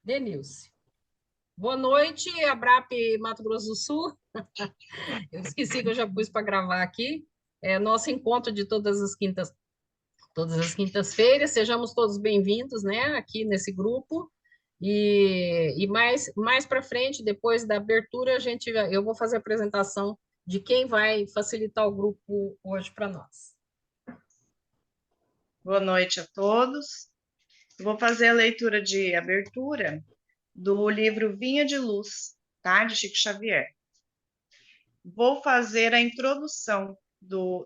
Denilce. Boa noite, Abrap Mato Grosso do Sul. Eu esqueci que eu já pus para gravar aqui. É nosso encontro de todas as quintas-feiras. Sejamos todos bem-vindos, né, aqui nesse grupo. E mais para frente, depois da abertura, eu vou fazer a apresentação de quem vai facilitar o grupo hoje para nós. Boa noite a todos. Eu vou fazer a leitura de abertura do livro Vinha de Luz, tá? De Chico Xavier. Vou fazer a introdução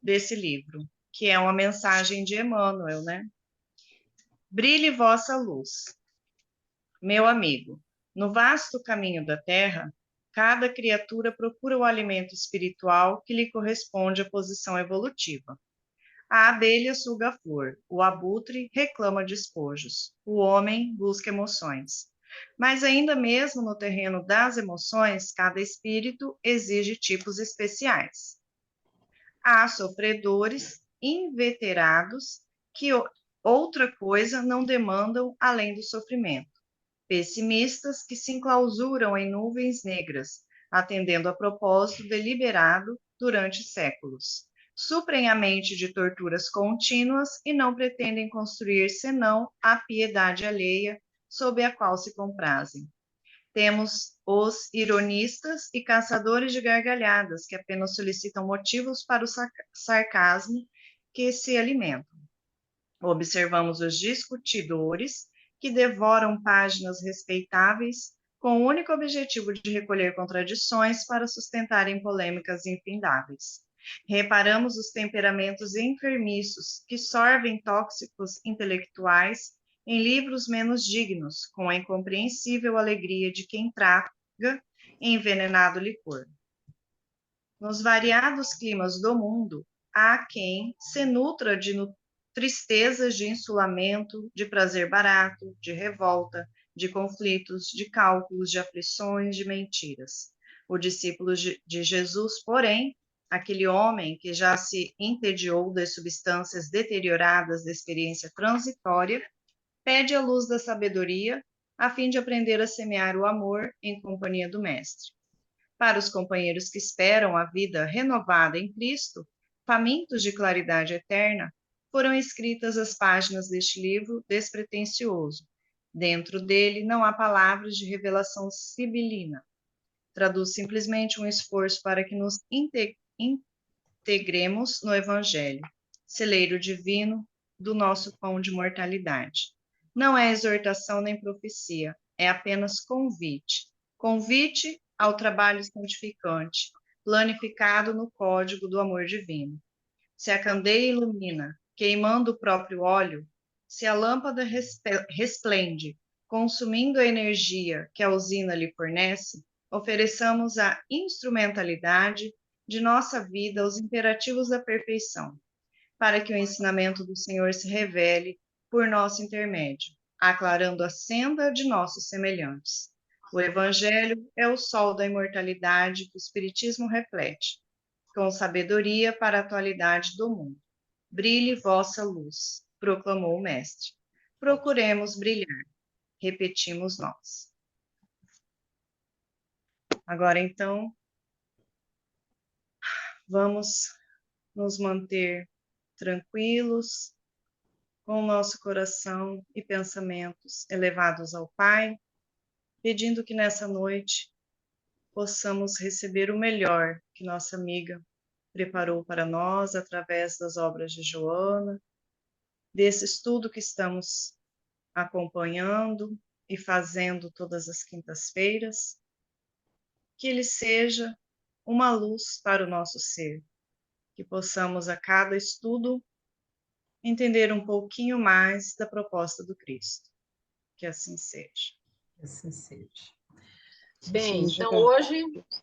desse livro, que é uma mensagem de Emmanuel, né? Brilhe vossa luz. Meu amigo, no vasto caminho da terra, cada criatura procura o alimento espiritual que lhe corresponde à posição evolutiva. A abelha suga a flor, o abutre reclama despojos, o homem busca emoções. Mas ainda mesmo no terreno das emoções, cada espírito exige tipos especiais. Há sofredores inveterados que outra coisa não demandam além do sofrimento. Pessimistas que se enclausuram em nuvens negras, atendendo a propósito deliberado durante séculos. Suprem a mente de torturas contínuas e não pretendem construir senão a piedade alheia sob a qual se comprazem. Temos os ironistas e caçadores de gargalhadas, que apenas solicitam motivos para o sarcasmo que se alimentam. Observamos os discutidores, que devoram páginas respeitáveis com o único objetivo de recolher contradições para sustentarem polêmicas infindáveis. Reparamos os temperamentos enfermiços, que sorvem tóxicos intelectuais em livros menos dignos, com a incompreensível alegria de quem traga envenenado licor. Nos variados climas do mundo, há quem se nutra de tristezas de insulamento, de prazer barato, de revolta, de conflitos, de cálculos, de aflições, de mentiras. O discípulo de Jesus, porém, aquele homem que já se entediou das substâncias deterioradas da experiência transitória, pede a luz da sabedoria, a fim de aprender a semear o amor em companhia do Mestre. Para os companheiros que esperam a vida renovada em Cristo, famintos de claridade eterna, foram escritas as páginas deste livro despretensioso. Dentro dele não há palavras de revelação sibilina. Traduz simplesmente um esforço para que nos integremos no Evangelho, celeiro divino do nosso pão de mortalidade. Não é exortação nem profecia, é apenas convite. Convite ao trabalho santificante, planificado no código do amor divino. Se a candeia ilumina, queimando o próprio óleo, se a lâmpada resplende, consumindo a energia que a usina lhe fornece, ofereçamos a instrumentalidade de nossa vida aos imperativos da perfeição, para que o ensinamento do Senhor se revele por nosso intermédio, aclarando a senda de nossos semelhantes. O Evangelho é o sol da imortalidade que o Espiritismo reflete, com sabedoria para a atualidade do mundo. Brilhe vossa luz, proclamou o Mestre. Procuremos brilhar, repetimos nós. Agora, então, vamos nos manter tranquilos, com o nosso coração e pensamentos elevados ao Pai, pedindo que nessa noite possamos receber o melhor que nossa amiga preparou para nós através das obras de Joana, desse estudo que estamos acompanhando e fazendo todas as quintas-feiras, que ele seja uma luz para o nosso ser, que possamos a cada estudo entender um pouquinho mais da proposta do Cristo. Que assim seja. Que assim seja. Bem, então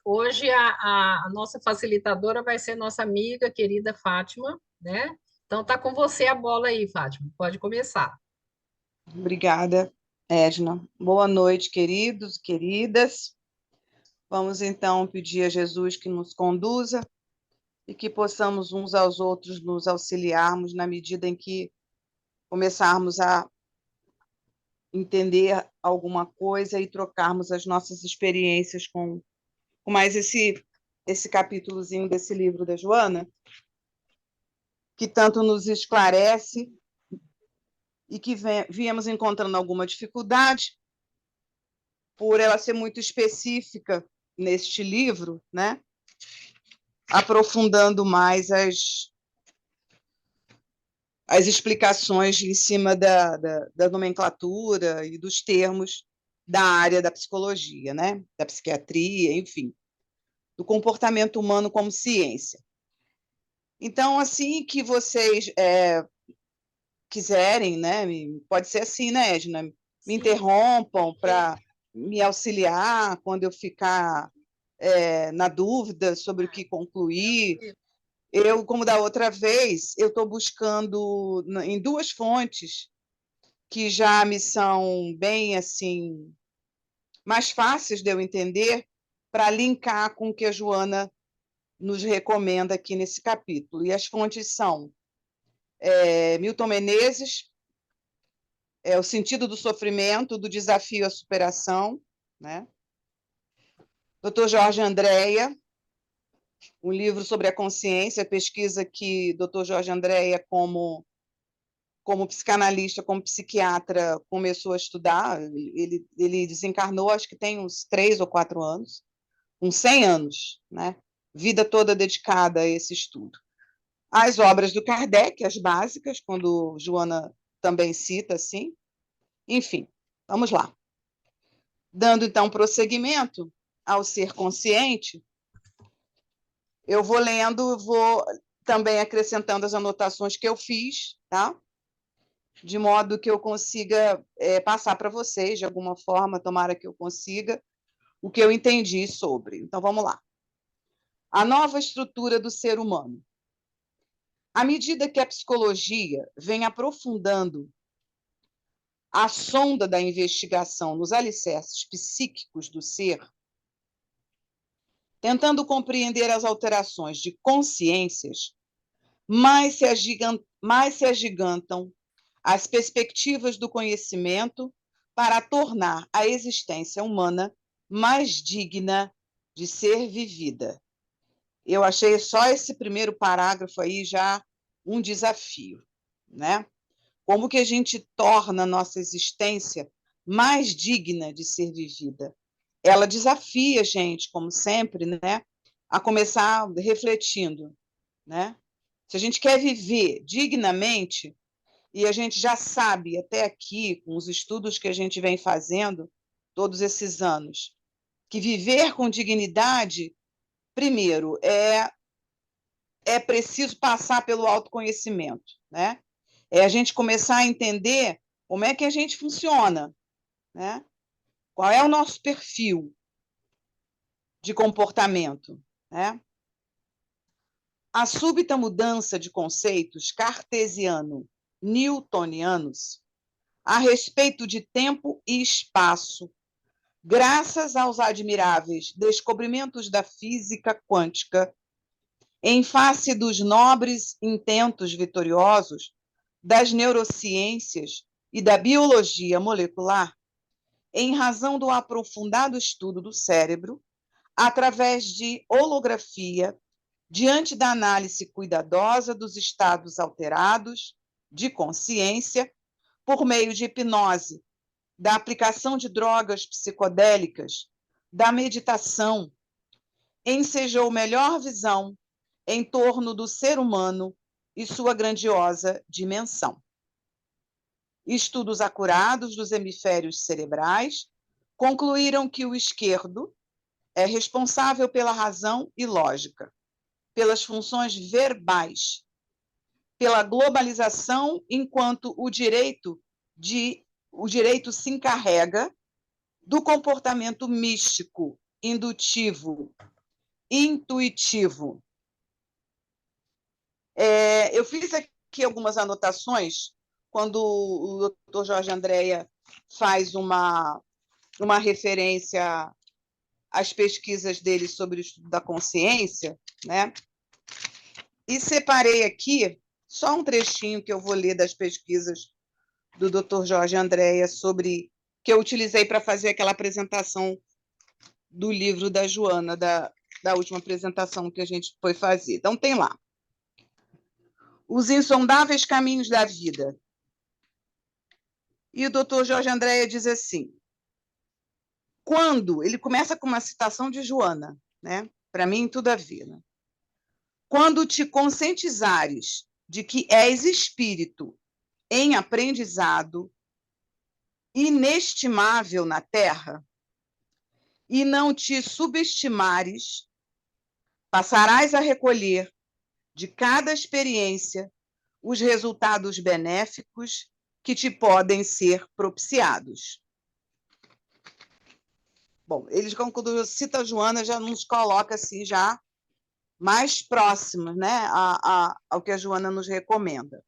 hoje a nossa facilitadora vai ser nossa amiga querida Fátima, né? Então tá com você a bola aí, Fátima. Pode começar. Obrigada, Edna. Boa noite, queridos e queridas. Vamos então pedir a Jesus que nos conduza e que possamos uns aos outros nos auxiliarmos na medida em que começarmos a entender alguma coisa e trocarmos as nossas experiências com mais esse capítulozinho desse livro da Joana, que tanto nos esclarece e que viemos encontrando alguma dificuldade por ela ser muito específica neste livro, né? Aprofundando mais as explicações em cima da nomenclatura e dos termos da área da psicologia, né? Da psiquiatria, enfim, do comportamento humano como ciência. Então, assim que vocês quiserem, né? Pode ser assim, né, Edna? Me interrompam para me auxiliar quando eu ficar na dúvida sobre o que concluir. Eu, como da outra vez, eu estou buscando em duas fontes que já me são bem assim mais fáceis de eu entender para linkar com o que a Joana nos recomenda aqui nesse capítulo. E as fontes são Milton Menezes, O Sentido do Sofrimento, do Desafio à Superação, né? Dr. Jorge Andréa, um livro sobre a consciência, pesquisa que Dr. Jorge Andréa, como psicanalista, como psiquiatra, começou a estudar. Ele desencarnou, acho que tem uns 3 ou 4 anos, uns 100 anos, né? Vida toda dedicada a esse estudo. As obras do Kardec, as básicas, quando Joana também cita, assim. Enfim, vamos lá. Dando, então, prosseguimento ao ser consciente, eu vou lendo, vou também acrescentando as anotações que eu fiz, tá? De modo que eu consiga passar para vocês, de alguma forma, tomara que eu consiga, o que eu entendi sobre. Então, vamos lá. A nova estrutura do ser humano. À medida que a psicologia vem aprofundando a sonda da investigação nos alicerces psíquicos do ser, tentando compreender as alterações de consciências, mais se agigantam as perspectivas do conhecimento para tornar a existência humana mais digna de ser vivida. Eu achei só esse primeiro parágrafo aí já um desafio, né? Como que a gente torna a nossa existência mais digna de ser vivida? Ela desafia a gente, como sempre, né, a começar refletindo, né? Se a gente quer viver dignamente, e a gente já sabe até aqui, com os estudos que a gente vem fazendo todos esses anos, que viver com dignidade, primeiro, é preciso passar pelo autoconhecimento, né? É a gente começar a entender como é que a gente funciona, né? Qual é o nosso perfil de comportamento, né? A súbita mudança de conceitos cartesiano-newtonianos a respeito de tempo e espaço, graças aos admiráveis descobrimentos da física quântica, em face dos nobres intentos vitoriosos das neurociências e da biologia molecular, em razão do aprofundado estudo do cérebro, através de holografia, diante da análise cuidadosa dos estados alterados de consciência, por meio de hipnose, da aplicação de drogas psicodélicas, da meditação, ensejou melhor visão em torno do ser humano e sua grandiosa dimensão. Estudos acurados dos hemisférios cerebrais concluíram que o esquerdo é responsável pela razão e lógica, pelas funções verbais, pela globalização, enquanto o direito se encarrega do comportamento místico, indutivo, intuitivo. Eu fiz aqui algumas anotações quando o Dr. Jorge Andréa faz uma referência às pesquisas dele sobre o estudo da consciência, né? E separei aqui só um trechinho que eu vou ler das pesquisas do Dr. Jorge Andréa sobre que eu utilizei para fazer aquela apresentação do livro da Joana, da última apresentação que a gente foi fazer. Então, tem lá. Os insondáveis caminhos da vida. E o Dr. Jorge Andréa diz assim, quando, ele começa com uma citação de Joana, né? Para mim, tudo a ver. Né? Quando te conscientizares de que és espírito em aprendizado inestimável na Terra, e não te subestimares, passarás a recolher de cada experiência os resultados benéficos que te podem ser propiciados. Bom, eles, quando cita a Joana, já nos coloca assim, já mais próximos, né, ao que a Joana nos recomenda.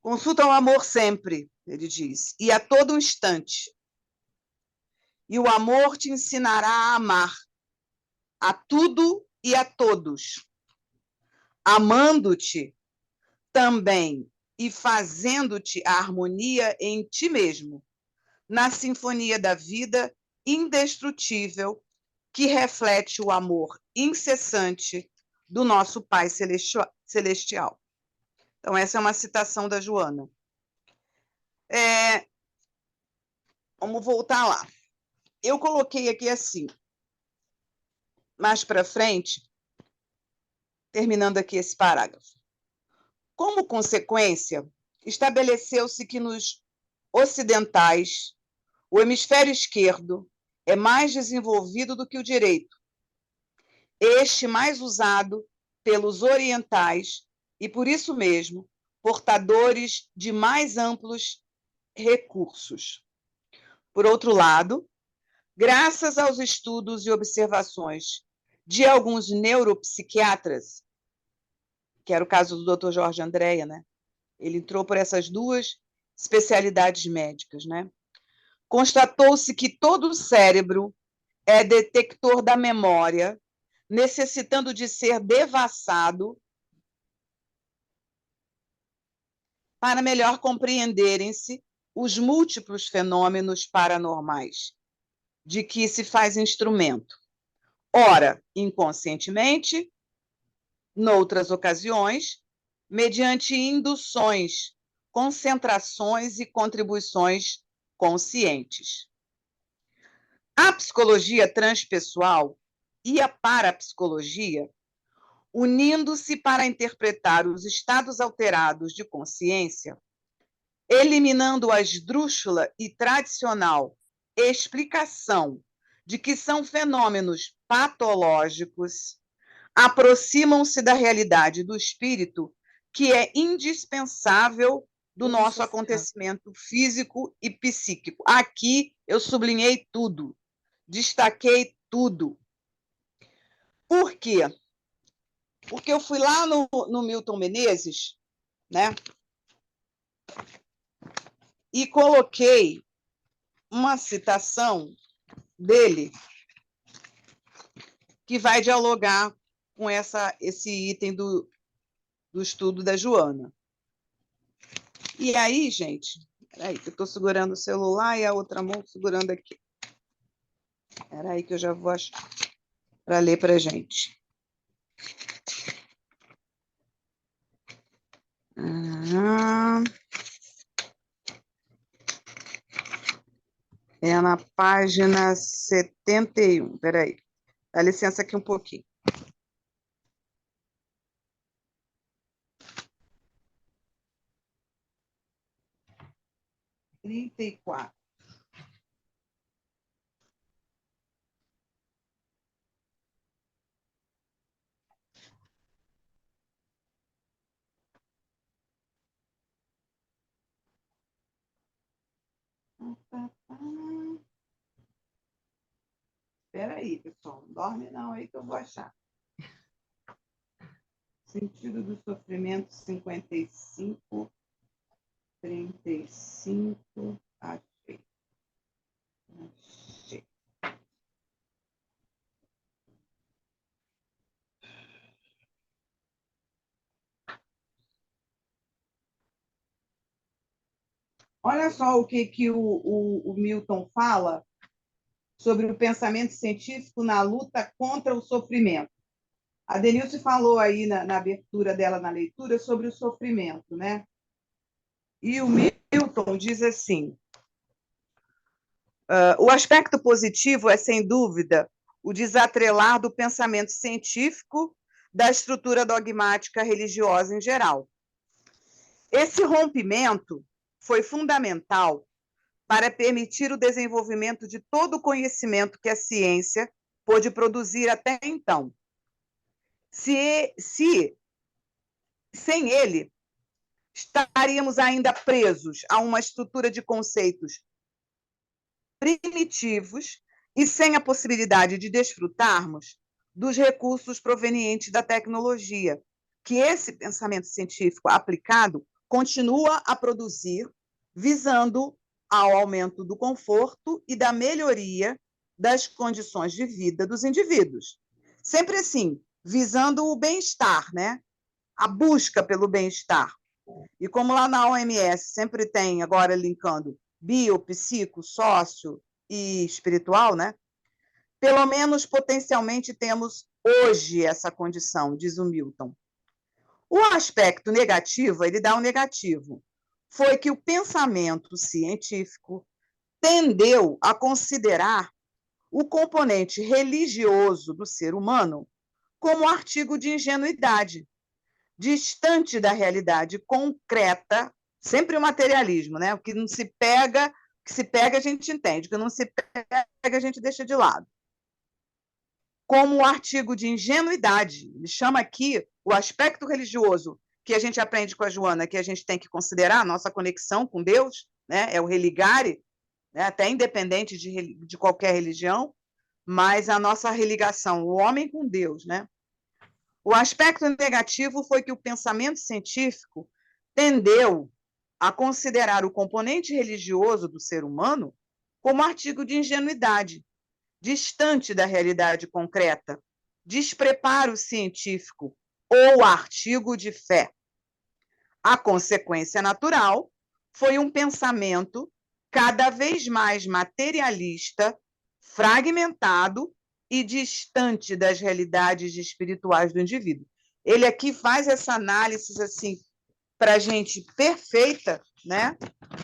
Consulta o amor sempre, ele diz, e a todo instante. E o amor te ensinará a amar a tudo e a todos, amando-te também e fazendo-te a harmonia em ti mesmo, na sinfonia da vida indestrutível que reflete o amor incessante do nosso Pai Celestial. Então, essa é uma citação da Joana. Vamos voltar lá. Eu coloquei aqui assim, mais para frente, terminando aqui esse parágrafo. Como consequência, estabeleceu-se que nos ocidentais, o hemisfério esquerdo é mais desenvolvido do que o direito, este mais usado pelos orientais e, por isso mesmo, portadores de mais amplos recursos. Por outro lado, graças aos estudos e observações de alguns neuropsiquiatras, que era o caso do Dr. Jorge Andréa, né? Ele entrou por essas duas especialidades médicas, né? Constatou-se que todo o cérebro é detector da memória, necessitando de ser devassado para melhor compreenderem-se os múltiplos fenômenos paranormais de que se faz instrumento, ora inconscientemente, noutras ocasiões, mediante induções, concentrações e contribuições conscientes. A psicologia transpessoal e a parapsicologia, unindo-se para interpretar os estados alterados de consciência, eliminando a esdrúxula e tradicional explicação de que são fenômenos patológicos, aproximam-se da realidade do espírito, que é indispensável do nosso acontecimento físico e psíquico. Aqui eu sublinhei tudo, destaquei tudo. Por quê? Porque eu fui lá no Milton Menezes, né? E coloquei uma citação dele que vai dialogar com esse item do estudo da Joana. E aí, gente, peraí, que eu estou segurando o celular e a outra mão segurando aqui. Peraí que eu já vou achar para ler para a gente. É na página 71. Peraí, dá licença aqui um pouquinho. 34. Espera aí, pessoal, não dorme não aí que eu vou achar. Sentido do sofrimento, 55, 35, achei. Olha só o que o Milton fala sobre o pensamento científico na luta contra o sofrimento. A Denilce falou aí na abertura dela, na leitura, sobre o sofrimento, né? E o Milton diz assim: o aspecto positivo é, sem dúvida, o desatrelar do pensamento científico da estrutura dogmática religiosa em geral. Esse rompimento foi fundamental para permitir o desenvolvimento de todo o conhecimento que a ciência pôde produzir até então. Sem ele, estaríamos ainda presos a uma estrutura de conceitos primitivos e sem a possibilidade de desfrutarmos dos recursos provenientes da tecnologia, que esse pensamento científico aplicado continua a produzir, visando ao aumento do conforto e da melhoria das condições de vida dos indivíduos. Sempre assim, visando o bem-estar, né? A busca pelo bem-estar. E como lá na OMS sempre tem, agora linkando bio, psico, sócio e espiritual, né? Pelo menos potencialmente temos hoje essa condição, diz o Milton. O aspecto negativo, ele dá um negativo, foi que o pensamento científico tendeu a considerar o componente religioso do ser humano como artigo de ingenuidade, distante da realidade concreta, sempre o materialismo, né? O que não se pega, que se pega a gente entende, o que não se pega a gente deixa de lado. Como um artigo de ingenuidade, ele chama aqui o aspecto religioso que a gente aprende com a Joana, que a gente tem que considerar a nossa conexão com Deus, né? É o religare, né? Até independente de qualquer religião, mas a nossa religação, o homem com Deus, né? O aspecto negativo foi que o pensamento científico tendeu a considerar o componente religioso do ser humano como artigo de ingenuidade, distante da realidade concreta, despreparo científico ou artigo de fé. A consequência natural foi um pensamento cada vez mais materialista, fragmentado e distante das realidades espirituais do indivíduo. Ele aqui faz essa análise assim para a gente perfeita, né?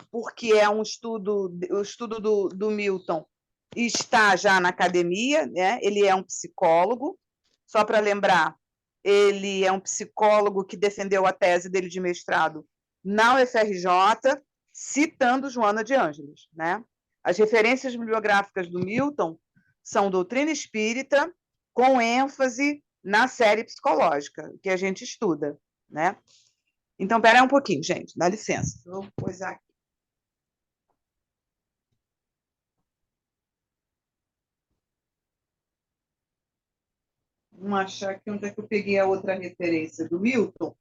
Porque é um estudo, o estudo do Milton está já na academia, né? Ele é um psicólogo, só para lembrar, ele é um psicólogo que defendeu a tese dele de mestrado na UFRJ, citando Joana de Ângeles, né? As referências bibliográficas do Milton são doutrina espírita, com ênfase na série psicológica, que a gente estuda, né? Então, espera aí um pouquinho, gente, dá licença. Vou coisar aqui. Vamos achar aqui onde é que eu peguei a outra referência do Milton.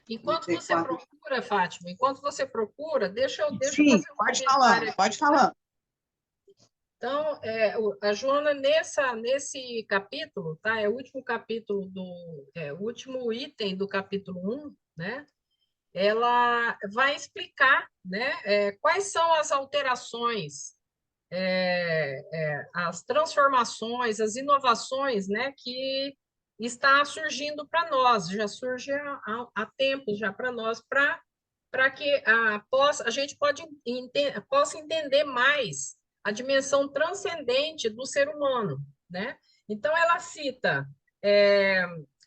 Enquanto você procura, Fátima, enquanto você procura, deixa eu Sim, fazer um pode comentário. pode falando. Então, a Joana, nesse capítulo, tá? É o último capítulo o último item do capítulo 1, né? Ela vai explicar, né, quais são as alterações, as transformações, as inovações, né, que está surgindo para nós, já surge há tempos já para nós, para que a gente possa entender mais a dimensão transcendente do ser humano, né? Então, ela cita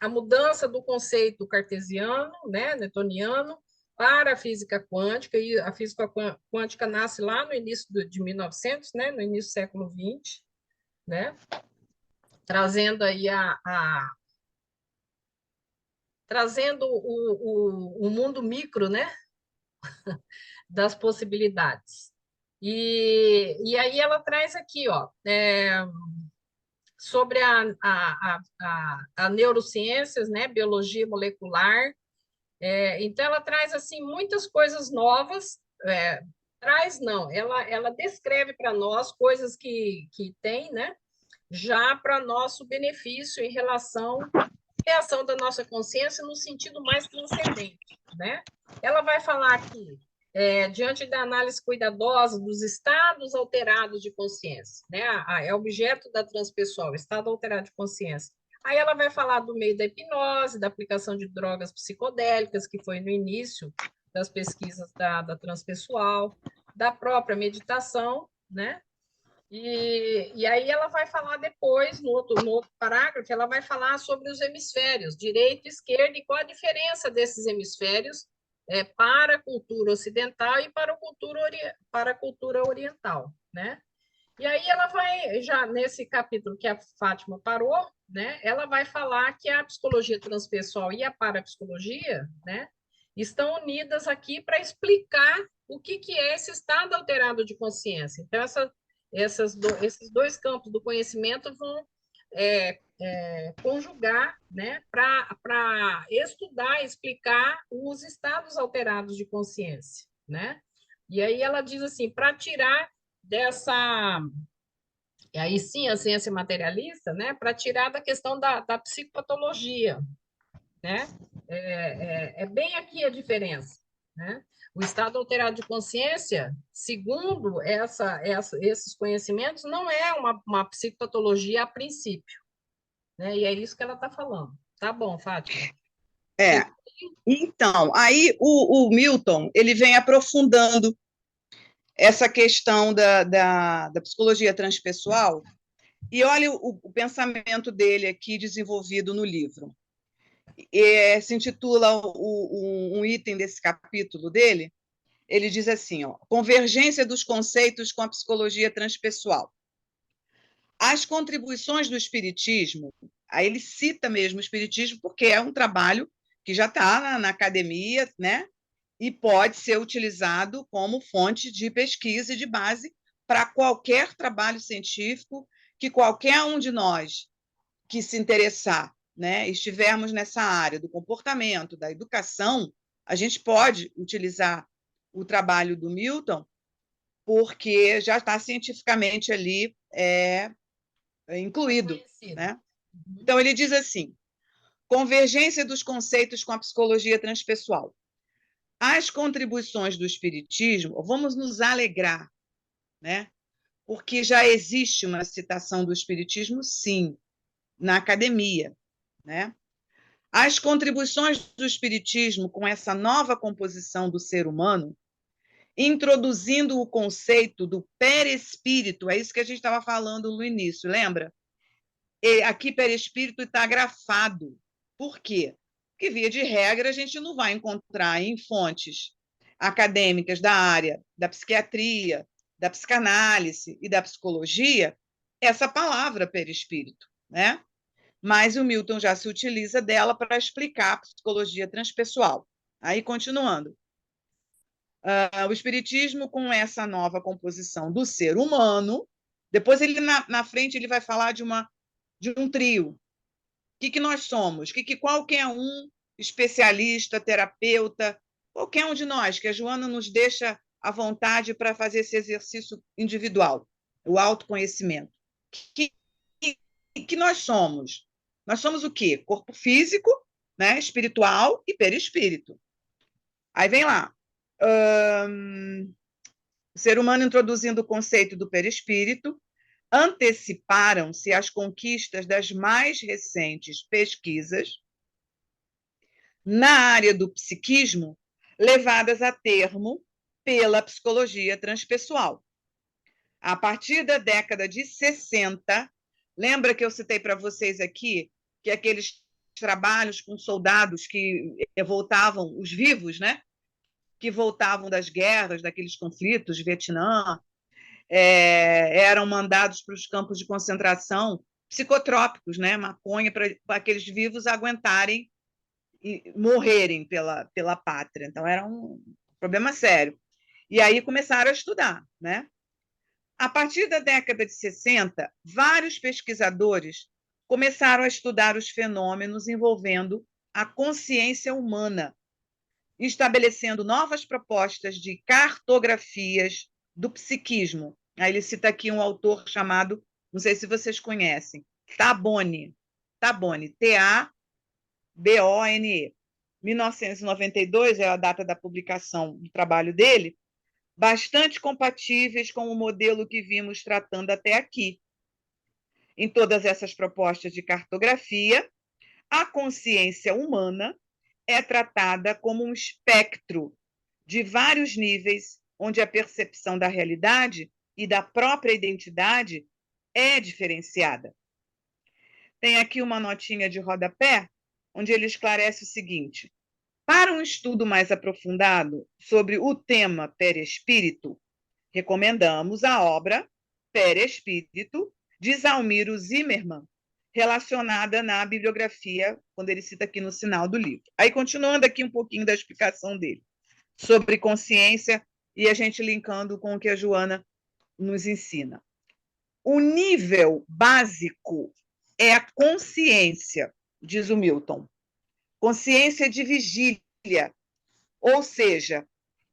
a mudança do conceito cartesiano, né, newtoniano, para a física quântica, e a física quântica nasce lá no início de 1900, né, no início do século XX, né, trazendo aí trazendo o mundo micro, né, das possibilidades. E aí ela traz aqui, ó, sobre a neurociências, né, biologia molecular. Então, ela traz assim muitas coisas novas. Traz, não, ela descreve para nós coisas que tem, né, já para nosso benefício em relação à reação da nossa consciência no sentido mais transcendente, né? Ela vai falar aqui diante da análise cuidadosa dos estados alterados de consciência, né? É objeto da transpessoal, estado alterado de consciência. Aí ela vai falar do meio da hipnose, da aplicação de drogas psicodélicas, que foi no início das pesquisas da transpessoal, da própria meditação, né? E aí ela vai falar depois, no outro parágrafo, ela vai falar sobre os hemisférios, direito e esquerda, e qual a diferença desses hemisférios para a cultura ocidental e para a cultura oriental, né? E aí ela vai, já nesse capítulo que a Fátima parou, né, ela vai falar que a psicologia transpessoal e a parapsicologia, né, estão unidas aqui para explicar o que é esse estado alterado de consciência. Então, esses dois campos do conhecimento vão conjugar, né, para estudar, explicar os estados alterados de consciência, né? E aí ela diz assim, para tirar dessa, e aí sim a ciência materialista, né, para tirar da questão da psicopatologia, né? É bem aqui a diferença, né? O estado alterado de consciência, segundo esses conhecimentos, não é uma psicopatologia a princípio, né? E é isso que ela está falando. Tá bom, Fátima. É, então, aí o Milton, ele vem aprofundando essa questão da psicologia transpessoal, e olha o pensamento dele aqui desenvolvido no livro. Se intitula um item desse capítulo dele, ele diz assim, ó, convergência dos conceitos com a psicologia transpessoal. As contribuições do espiritismo, aí ele cita mesmo o espiritismo, porque é um trabalho que já está na academia, né? E pode ser utilizado como fonte de pesquisa e de base para qualquer trabalho científico que qualquer um de nós que se interessar, né, estivermos nessa área do comportamento, da educação, a gente pode utilizar o trabalho do Milton, porque já está cientificamente ali incluído, né? Então, ele diz assim, convergência dos conceitos com a psicologia transpessoal. As contribuições do espiritismo, vamos nos alegrar, né? Porque já existe uma citação do espiritismo, sim, na academia, né? As contribuições do espiritismo com essa nova composição do ser humano, introduzindo o conceito do perispírito, é isso que a gente estava falando no início, lembra? E aqui perispírito está grafado. Por quê? Porque, via de regra, a gente não vai encontrar em fontes acadêmicas da área da psiquiatria, da psicanálise e da psicologia essa palavra perispírito, né? Mas o Milton já se utiliza dela para explicar a psicologia transpessoal. Aí, continuando. O espiritismo, com essa nova composição do ser humano, depois ele na frente ele vai falar de um trio. O que nós somos? Que qualquer um, especialista, terapeuta, qualquer um de nós, que a Joana nos deixa à vontade para fazer esse exercício individual, o autoconhecimento. Que nós somos? Nós somos o quê? Corpo físico, né, espiritual e perispírito. Aí vem lá. O ser humano introduzindo o conceito do perispírito, anteciparam-se as conquistas das mais recentes pesquisas na área do psiquismo, levadas a termo pela psicologia transpessoal. A partir da década de 60, lembra que eu citei para vocês aqui que aqueles trabalhos com soldados que voltavam, os vivos, né? Que voltavam das guerras, daqueles conflitos, Vietnã, eram mandados para os campos de concentração psicotrópicos, né? Maconha, para aqueles vivos aguentarem e morrerem pela pátria. Então, era um problema sério. E aí começaram a estudar, né? A partir da década de 60, vários pesquisadores começaram a estudar os fenômenos envolvendo a consciência humana, estabelecendo novas propostas de cartografias do psiquismo. Aí ele cita aqui um autor chamado, não sei se vocês conhecem, Tabone, Tabone, Tabone, 1992 é a data da publicação do trabalho dele, bastante compatíveis com o modelo que vimos tratando até aqui. Em todas essas propostas de cartografia, a consciência humana é tratada como um espectro de vários níveis, onde a percepção da realidade e da própria identidade é diferenciada. Tem aqui uma notinha de rodapé, onde ele esclarece o seguinte: para um estudo mais aprofundado sobre o tema perispírito, recomendamos a obra Perispírito, de Zalmiro Zimmermann, relacionada na bibliografia, quando ele cita aqui no final do livro. Aí, continuando aqui um pouquinho da explicação dele sobre consciência, e a gente linkando com o que a Joana nos ensina. O nível básico é a consciência, diz o Milton. Consciência de vigília, ou seja,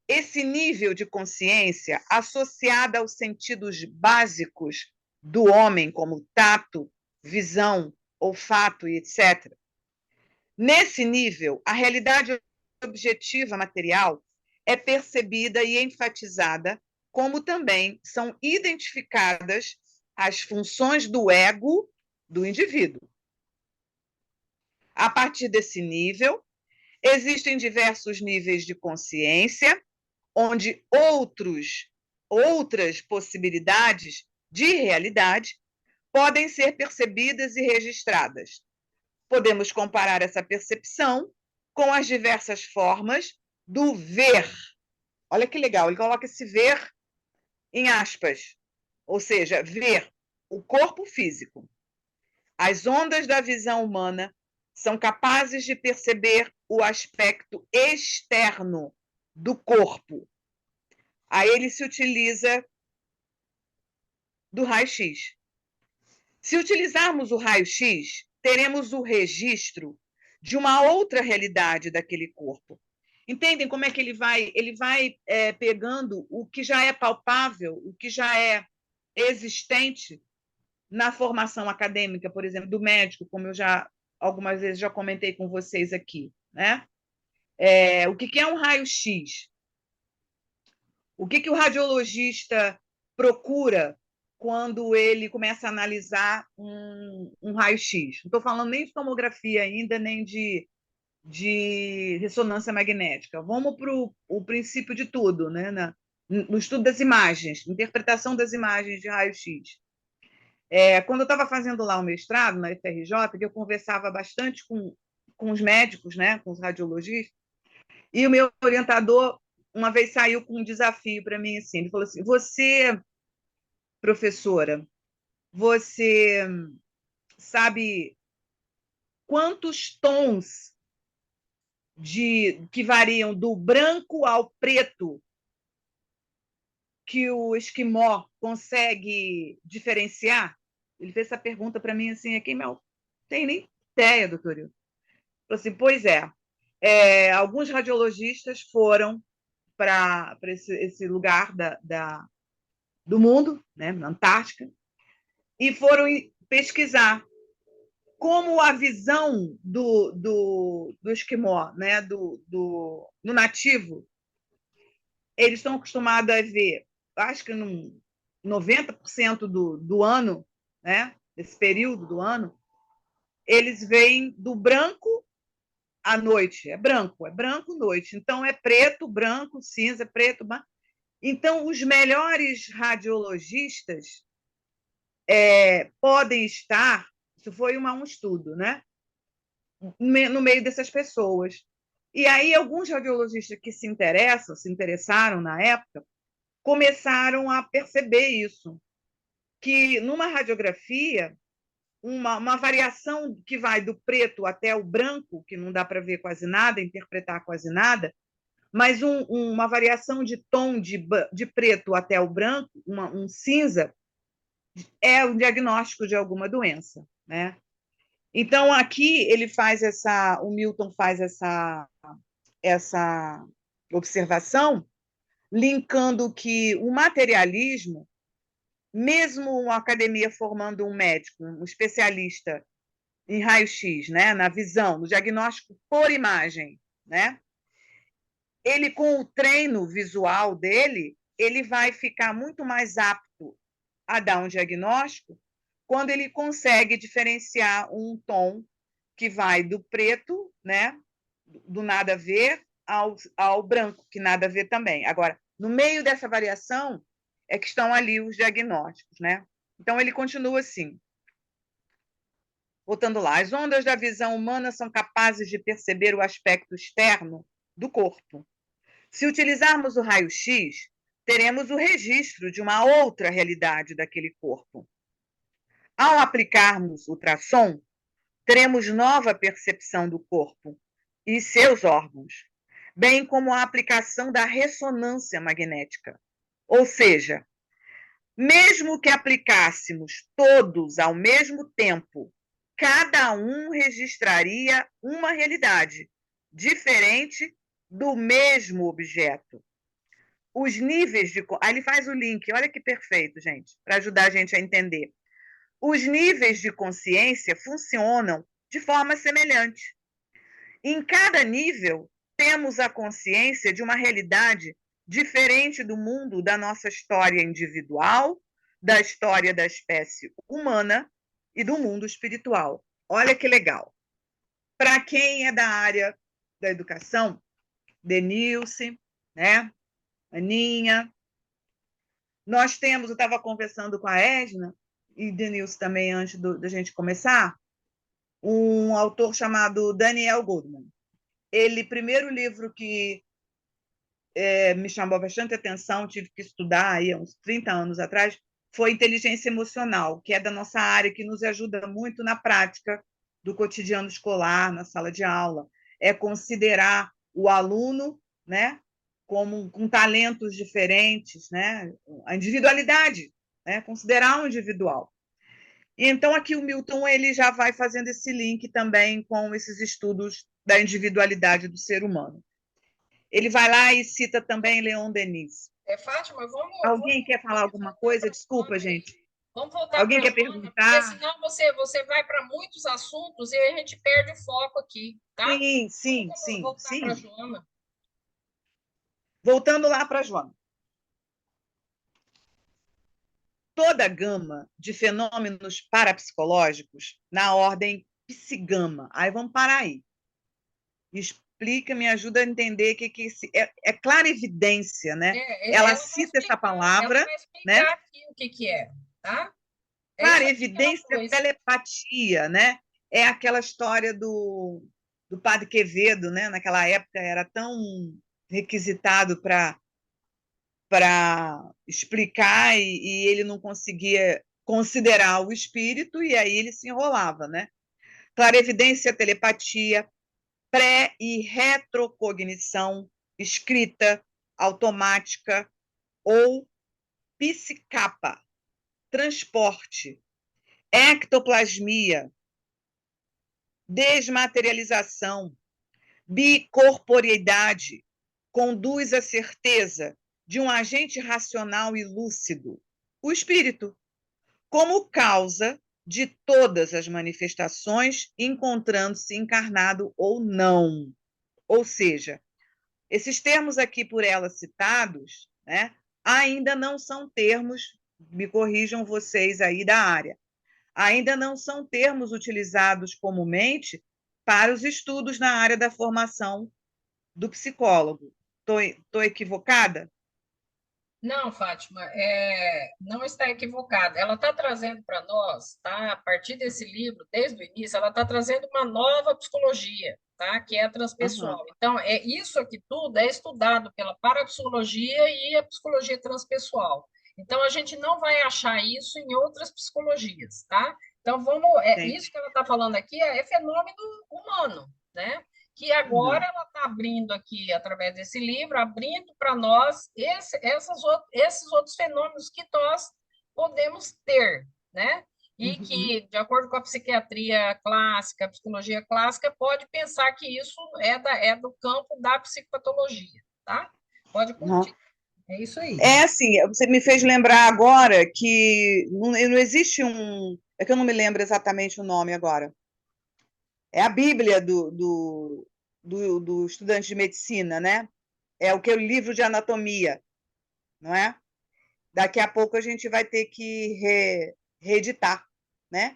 esse nível de consciência associada aos sentidos básicos do homem, como tato, visão, olfato e etc. Nesse nível, a realidade objetiva material é percebida e enfatizada, como também são identificadas as funções do ego do indivíduo. A partir desse nível, existem diversos níveis de consciência, onde outras possibilidades de realidade podem ser percebidas e registradas. Podemos comparar essa percepção com as diversas formas do ver. Olha que legal, ele coloca esse ver em aspas, ou seja, ver o corpo físico. As ondas da visão humana são capazes de perceber o aspecto externo do corpo. Aí ele se utiliza do raio-x. Se utilizarmos o raio-x, teremos o registro de uma outra realidade daquele corpo. Entendem como é que ele vai pegando o que já é palpável, o que já é existente na formação acadêmica, por exemplo, do médico, como eu já algumas vezes já comentei com vocês aqui, né? O que é um raio-x? O que o radiologista procura quando ele começa a analisar um raio-x? Não estou falando nem de tomografia ainda, nem de ressonância magnética. Vamos para o princípio de tudo, né? No estudo das imagens, interpretação das imagens de raio-x. Quando eu estava fazendo lá o mestrado na UFRJ, que eu conversava bastante com os médicos, né, com os radiologistas, e o meu orientador uma vez saiu com um desafio para mim, assim, ele falou assim: você, professora, você sabe quantos tons que variam do branco ao preto que o esquimó consegue diferenciar? Ele fez essa pergunta para mim, assim, aqui, não tem nem ideia, doutor. Ele falou assim: pois alguns radiologistas foram para esse lugar do mundo, né, na Antártica, e foram pesquisar como a visão do esquimó, né, do nativo, eles estão acostumados a ver, acho que no 90% do ano, né, desse período do ano, eles veem do branco à noite. É branco noite. Então, é preto, branco, cinza, preto, branco. Então, os melhores radiologistas podem estar, isso foi um estudo, né? No meio dessas pessoas. E aí, alguns radiologistas que se interessaram na época, começaram a perceber isso, que numa radiografia, uma variação que vai do preto até o branco, que não dá para ver quase nada, interpretar quase nada, mas uma variação de tom de preto até o branco, um cinza, é um diagnóstico de alguma doença, né? Então, aqui o Milton faz essa observação, linkando que o materialismo, mesmo uma academia formando um médico, um especialista em raio-x, né, na visão, no diagnóstico por imagem, né? Ele, com o treino visual dele, ele vai ficar muito mais apto a dar um diagnóstico quando ele consegue diferenciar um tom que vai do preto, né, do nada a ver, ao branco, que nada a ver também. Agora, no meio dessa variação é que estão ali os diagnósticos, né? Então, ele continua assim. Voltando lá, as ondas da visão humana são capazes de perceber o aspecto externo do corpo. Se utilizarmos o raio-x, teremos o registro de uma outra realidade daquele corpo. Ao aplicarmos ultrassom, teremos nova percepção do corpo e seus órgãos, bem como a aplicação da ressonância magnética. Ou seja, mesmo que aplicássemos todos ao mesmo tempo, cada um registraria uma realidade diferente do mesmo objeto. Os níveis de... Aí ele faz o link, olha que perfeito, gente, para ajudar a gente a entender. Os níveis de consciência funcionam de forma semelhante. Em cada nível, temos a consciência de uma realidade diferente do mundo da nossa história individual, da história da espécie humana e do mundo espiritual. Olha que legal. Para quem é da área da educação, Denilce, né? Aninha, nós temos, eu estava conversando com a Edna, e Denilce também, antes da gente começar, um autor chamado Daniel Goleman. Ele, primeiro livro que me chamou bastante atenção, tive que estudar aí há uns 30 anos atrás, foi Inteligência Emocional, que é da nossa área, que nos ajuda muito na prática do cotidiano escolar, na sala de aula. É considerar o aluno, né, com talentos diferentes, né, a individualidade, né, considerar o individual. E então aqui o Milton ele já vai fazendo esse link também com esses estudos da individualidade do ser humano. Ele vai lá e cita também Leon Denis. Fátima, Alguém quer falar alguma coisa? Desculpa, gente. Vamos voltar Alguém quer Joana, perguntar? porque senão você vai para muitos assuntos e a gente perde o foco aqui, tá? Sim. Voltar para a Joana. Voltando lá para a Joana. Toda a gama de fenômenos parapsicológicos na ordem psigama. Aí vamos parar aí. Explica, me ajuda a entender que é clarividência, né? Ela cita essa palavra, ela vai explicar, né? Aqui o que é, tá? Clarividência, telepatia, né? É aquela história do Padre Quevedo, né? Naquela época era tão requisitado para explicar e ele não conseguia considerar o espírito e aí ele se enrolava, né? Clarividência, telepatia, pré- e retrocognição, escrita, automática ou psicapa, transporte, ectoplasmia, desmaterialização, bicorporeidade, conduz à certeza de um agente racional e lúcido, o espírito, como causa de todas as manifestações, encontrando-se encarnado ou não. Ou seja, esses termos aqui por ela citados, né, ainda não são termos, me corrijam vocês aí da área, ainda não são termos utilizados comumente para os estudos na área da formação do psicólogo. Estou equivocada? Não, Fátima, não está equivocada. Ela está trazendo para nós, tá? A partir desse livro, desde o início, ela está trazendo uma nova psicologia, tá? Que é a transpessoal. Uhum. Então, isso aqui tudo é estudado pela parapsicologia e a psicologia transpessoal. Então, a gente não vai achar isso em outras psicologias, tá? Então, isso que ela está falando aqui é fenômeno humano, né? Que agora ela está abrindo aqui, através desse livro, abrindo para nós esses outros fenômenos que nós podemos ter, né? E que, de acordo com a psiquiatria clássica, a psicologia clássica, pode pensar que isso é do campo da psicopatologia, tá? Pode continuar. É isso aí. É assim, você me fez lembrar agora que não existe um... É que eu não me lembro exatamente o nome agora. É a Bíblia do estudante de medicina, né? É o que é o livro de anatomia, não é? Daqui a pouco a gente vai ter que reeditar, né?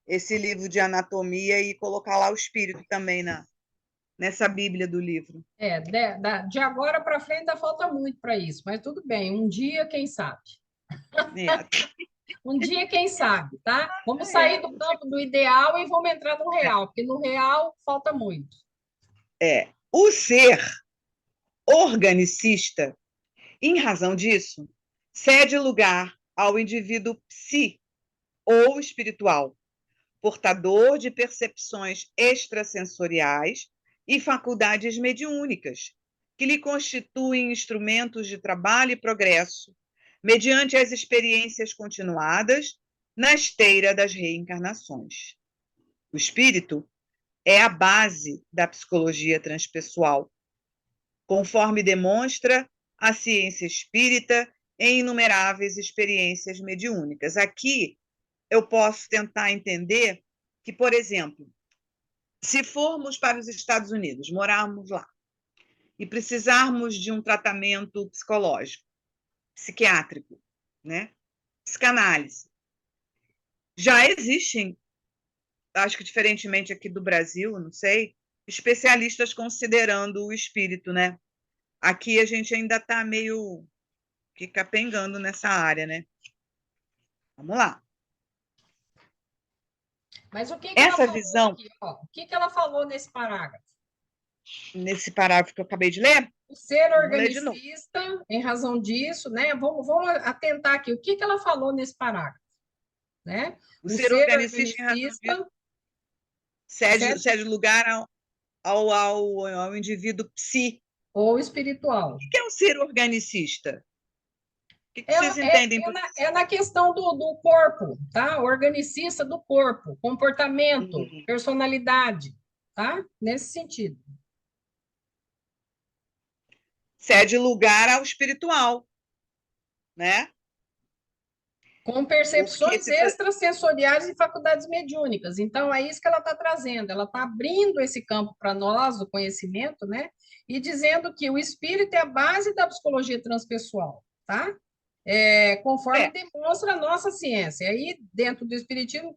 Esse livro de anatomia e colocar lá o espírito também nessa Bíblia do livro. De agora para frente ainda falta muito para isso, mas tudo bem, um dia, quem sabe? É. Um dia, quem sabe, tá? Vamos sair do campo do ideal e vamos entrar no real, porque no real falta muito. O ser organicista, em razão disso, cede lugar ao indivíduo psi ou espiritual, portador de percepções extrasensoriais e faculdades mediúnicas, que lhe constituem instrumentos de trabalho e progresso, mediante as experiências continuadas na esteira das reencarnações. O espírito é a base da psicologia transpessoal, conforme demonstra a ciência espírita em inumeráveis experiências mediúnicas. Aqui eu posso tentar entender que, por exemplo, se formos para os Estados Unidos, morarmos lá, e precisarmos de um tratamento psicológico, psiquiátrico, né? Psicanálise, já existem, acho que diferentemente aqui do Brasil, não sei, especialistas considerando o espírito, né? Aqui a gente ainda está meio que capengando nessa área, né? Vamos lá. Mas o que ela Essa falou visão, aqui? Ó, o que ela falou nesse parágrafo? nesse parágrafo que eu acabei de ler, O ser vamos ler de novo. organicista, em razão disso, né? Vamos atentar aqui. O que ela falou nesse parágrafo? Né? O ser organicista, em razão disso, cede lugar ao indivíduo psi. Ou espiritual. O que é um ser organicista? O que vocês entendem por isso? É na questão do corpo, tá? Organicista do corpo, comportamento, personalidade, tá? Nesse sentido. Cede lugar ao espiritual, né? Com percepções extrasensoriais e faculdades mediúnicas. Então, é isso que ela está trazendo. Ela está abrindo esse campo para nós, o conhecimento, né? E dizendo que o espírito é a base da psicologia transpessoal, tá? Conforme demonstra a nossa ciência. Aí, dentro do espiritismo,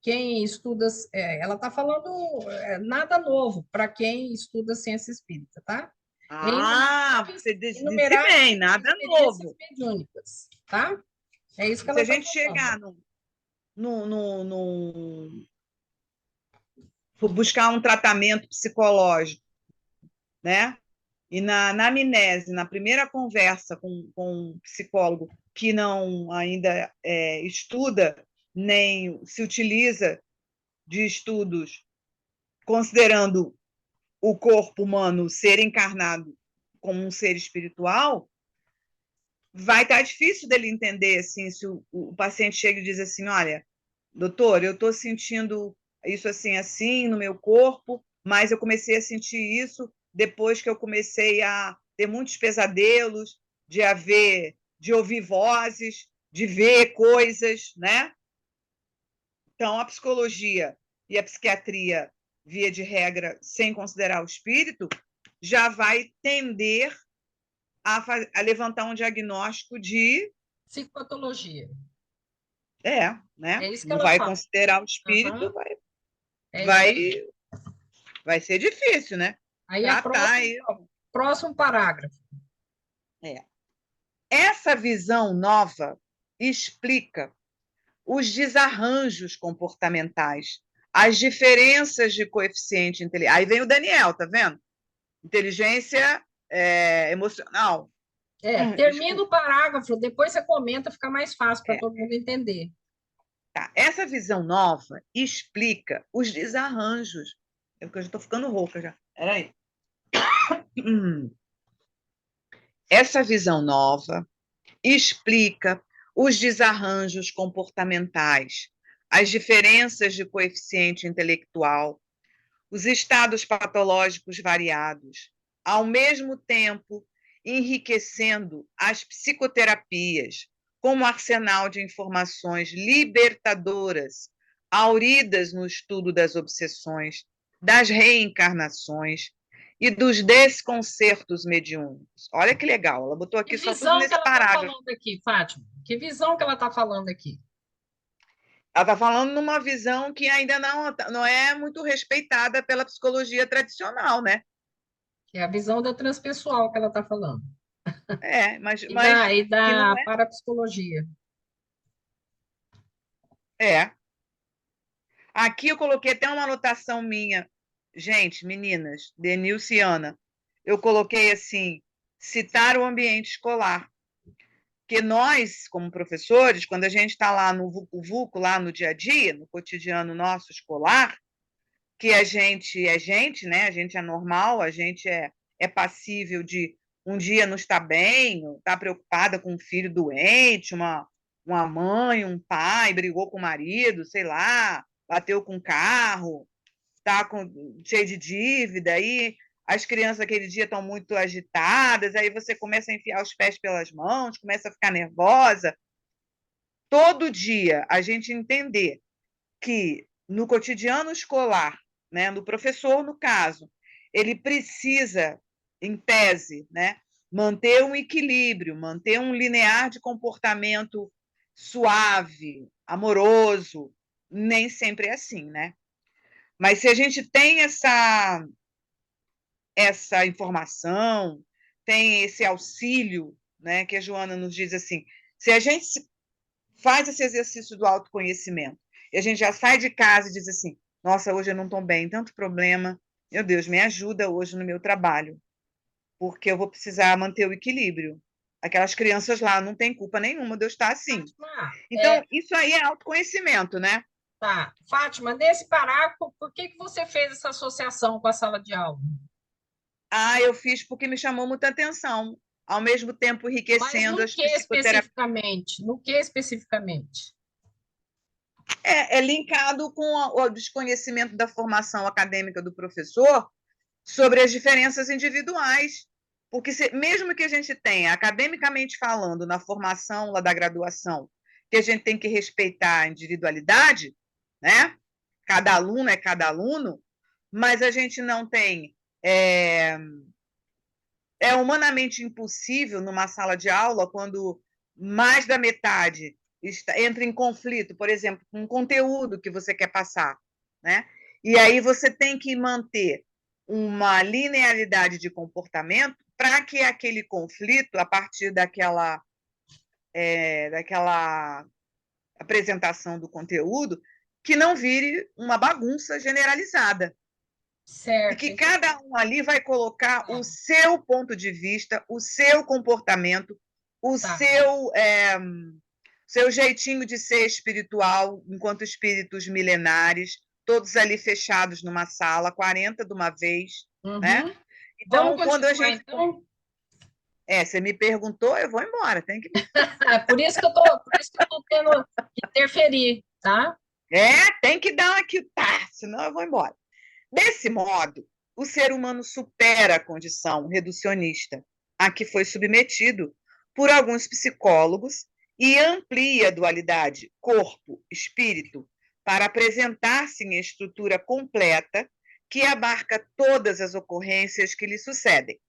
quem estuda, ela está falando nada novo para quem estuda ciência espírita, tá? Você disse bem, nada novo. Mediúnicas, tá? É isso que Se ela a gente tá chegar for buscar um tratamento psicológico, né? E na amnese, na primeira conversa com um psicólogo que não ainda estuda, nem se utiliza de estudos considerando o corpo humano ser encarnado como um ser espiritual, vai estar difícil dele entender, assim, se o paciente chega e diz assim, olha, doutor, eu estou sentindo isso assim, assim, no meu corpo, mas eu comecei a sentir isso depois que eu comecei a ter muitos pesadelos, de ouvir vozes, de ver coisas, né? Então, a psicologia e a psiquiatria, via de regra, sem considerar o espírito, já vai tender a levantar um diagnóstico de psicopatologia. Né? É isso que não ela vai fala. considerar o espírito, vai ser difícil, né? Aí próximo parágrafo. Essa visão nova explica os desarranjos comportamentais, as diferenças de coeficiente intelectual. Aí vem o Daniel, tá vendo? Inteligência emocional. Termina o parágrafo, depois você comenta, fica mais fácil para todo mundo entender. Tá. Essa visão nova explica os desarranjos. Eu já estou ficando rouca já. Peraí. Essa visão nova explica os desarranjos comportamentais, as diferenças de coeficiente intelectual, os estados patológicos variados, ao mesmo tempo enriquecendo as psicoterapias com um arsenal de informações libertadoras, auridas no estudo das obsessões, das reencarnações e dos desconcertos mediúnicos. Olha que legal, ela botou aqui só tudo nesse parágrafo. Que visão que ela está falando aqui, Fátima? Que visão que ela está falando aqui? Ela está falando numa visão que ainda não é muito respeitada pela psicologia tradicional, né? É a visão da transpessoal que ela está falando. Mas E que não da parapsicologia. Aqui eu coloquei até uma anotação minha. Gente, meninas, Denilce e Ana, eu coloquei assim, citar o ambiente escolar. Porque nós, como professores, quando a gente está lá no VUCO, lá no dia a dia, no cotidiano nosso escolar, que a gente, né? A gente é normal, a gente é passível de um dia não estar bem, estar preocupada com um filho doente, uma mãe, um pai brigou com o marido, sei lá, bateu com o carro, está cheio de dívida, aí as crianças aquele dia estão muito agitadas, aí você começa a enfiar os pés pelas mãos, começa a ficar nervosa. Todo dia a gente entender que no cotidiano escolar, né, no professor, no caso, ele precisa, em tese, né, manter um equilíbrio, manter um linear de comportamento suave, amoroso, nem sempre é assim, né? Mas se a gente tem essa informação, tem esse auxílio, né, que a Joana nos diz assim, se a gente faz esse exercício do autoconhecimento e a gente já sai de casa e diz assim, nossa, hoje eu não estou bem, tanto problema, meu Deus, me ajuda hoje no meu trabalho, porque eu vou precisar manter o equilíbrio. Aquelas crianças lá não têm culpa nenhuma de eu estar assim. Então, isso aí é autoconhecimento, né? Tá. Fátima, nesse parágrafo, por que você fez essa associação com a sala de aula? Eu fiz porque me chamou muita atenção, ao mesmo tempo enriquecendo as psicoterapias. No que especificamente? É linkado com o desconhecimento da formação acadêmica do professor sobre as diferenças individuais. Porque mesmo que a gente tenha, academicamente falando, na formação lá da graduação, que a gente tem que respeitar a individualidade, né? Cada aluno é cada aluno, mas a gente não tem. É humanamente impossível numa sala de aula, quando mais da metade entra em conflito, por exemplo, com um conteúdo que você quer passar, né? E aí você tem que manter uma linearidade de comportamento para que aquele conflito, a partir daquela apresentação do conteúdo, que não vire uma bagunça generalizada. Certo. E que cada um ali vai colocar o seu ponto de vista, o seu comportamento, o seu jeitinho de ser espiritual, enquanto espíritos milenares, todos ali fechados numa sala, 40 de uma vez, né? Então, quando a gente... Então? Você me perguntou, eu vou embora, tem que... por isso que eu tô tendo que interferir, tá? Tem que dar aqui, senão eu vou embora. Desse modo, o ser humano supera a condição reducionista a que foi submetido por alguns psicólogos e amplia a dualidade corpo-espírito para apresentar-se em estrutura completa que abarca todas as ocorrências que lhe sucedem,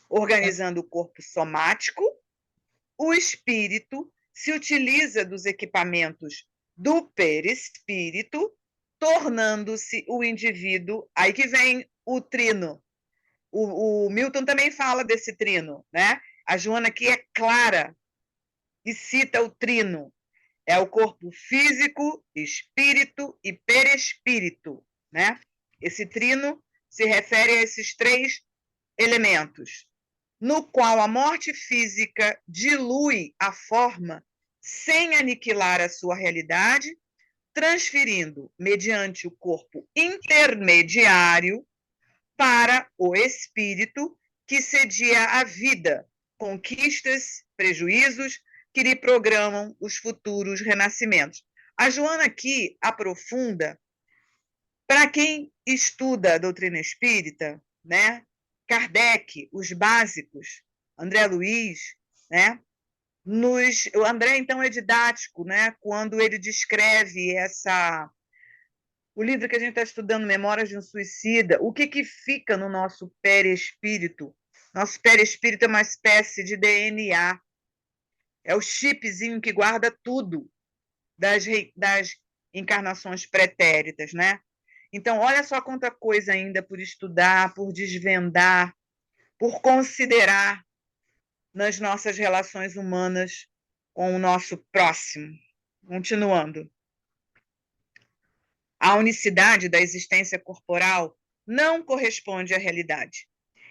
organizando o corpo somático. O espírito se utiliza dos equipamentos do perispírito, tornando-se o indivíduo. Aí que vem o trino. O Milton também fala desse trino, né? A Joana aqui é clara e cita o trino. É o corpo físico, espírito e perispírito, né? Esse trino se refere a esses três elementos, no qual a morte física dilui a forma sem aniquilar a sua realidade, transferindo, mediante o corpo intermediário, para o espírito que cedia a vida, conquistas, prejuízos que lhe programam os futuros renascimentos. A Joana aqui aprofunda, para quem estuda a doutrina espírita, né? Kardec, os básicos, André Luiz, né? O André, então, é didático, né? Quando ele descreve o livro que a gente está estudando, Memórias de um Suicida, o que que fica no nosso perispírito? Nosso perispírito é uma espécie de DNA, é o chipzinho que guarda tudo das encarnações pretéritas, né? Então, olha só quanta coisa ainda por estudar, por desvendar, por considerar nas nossas relações humanas com o nosso próximo. Continuando. A unicidade da existência corporal não corresponde à realidade,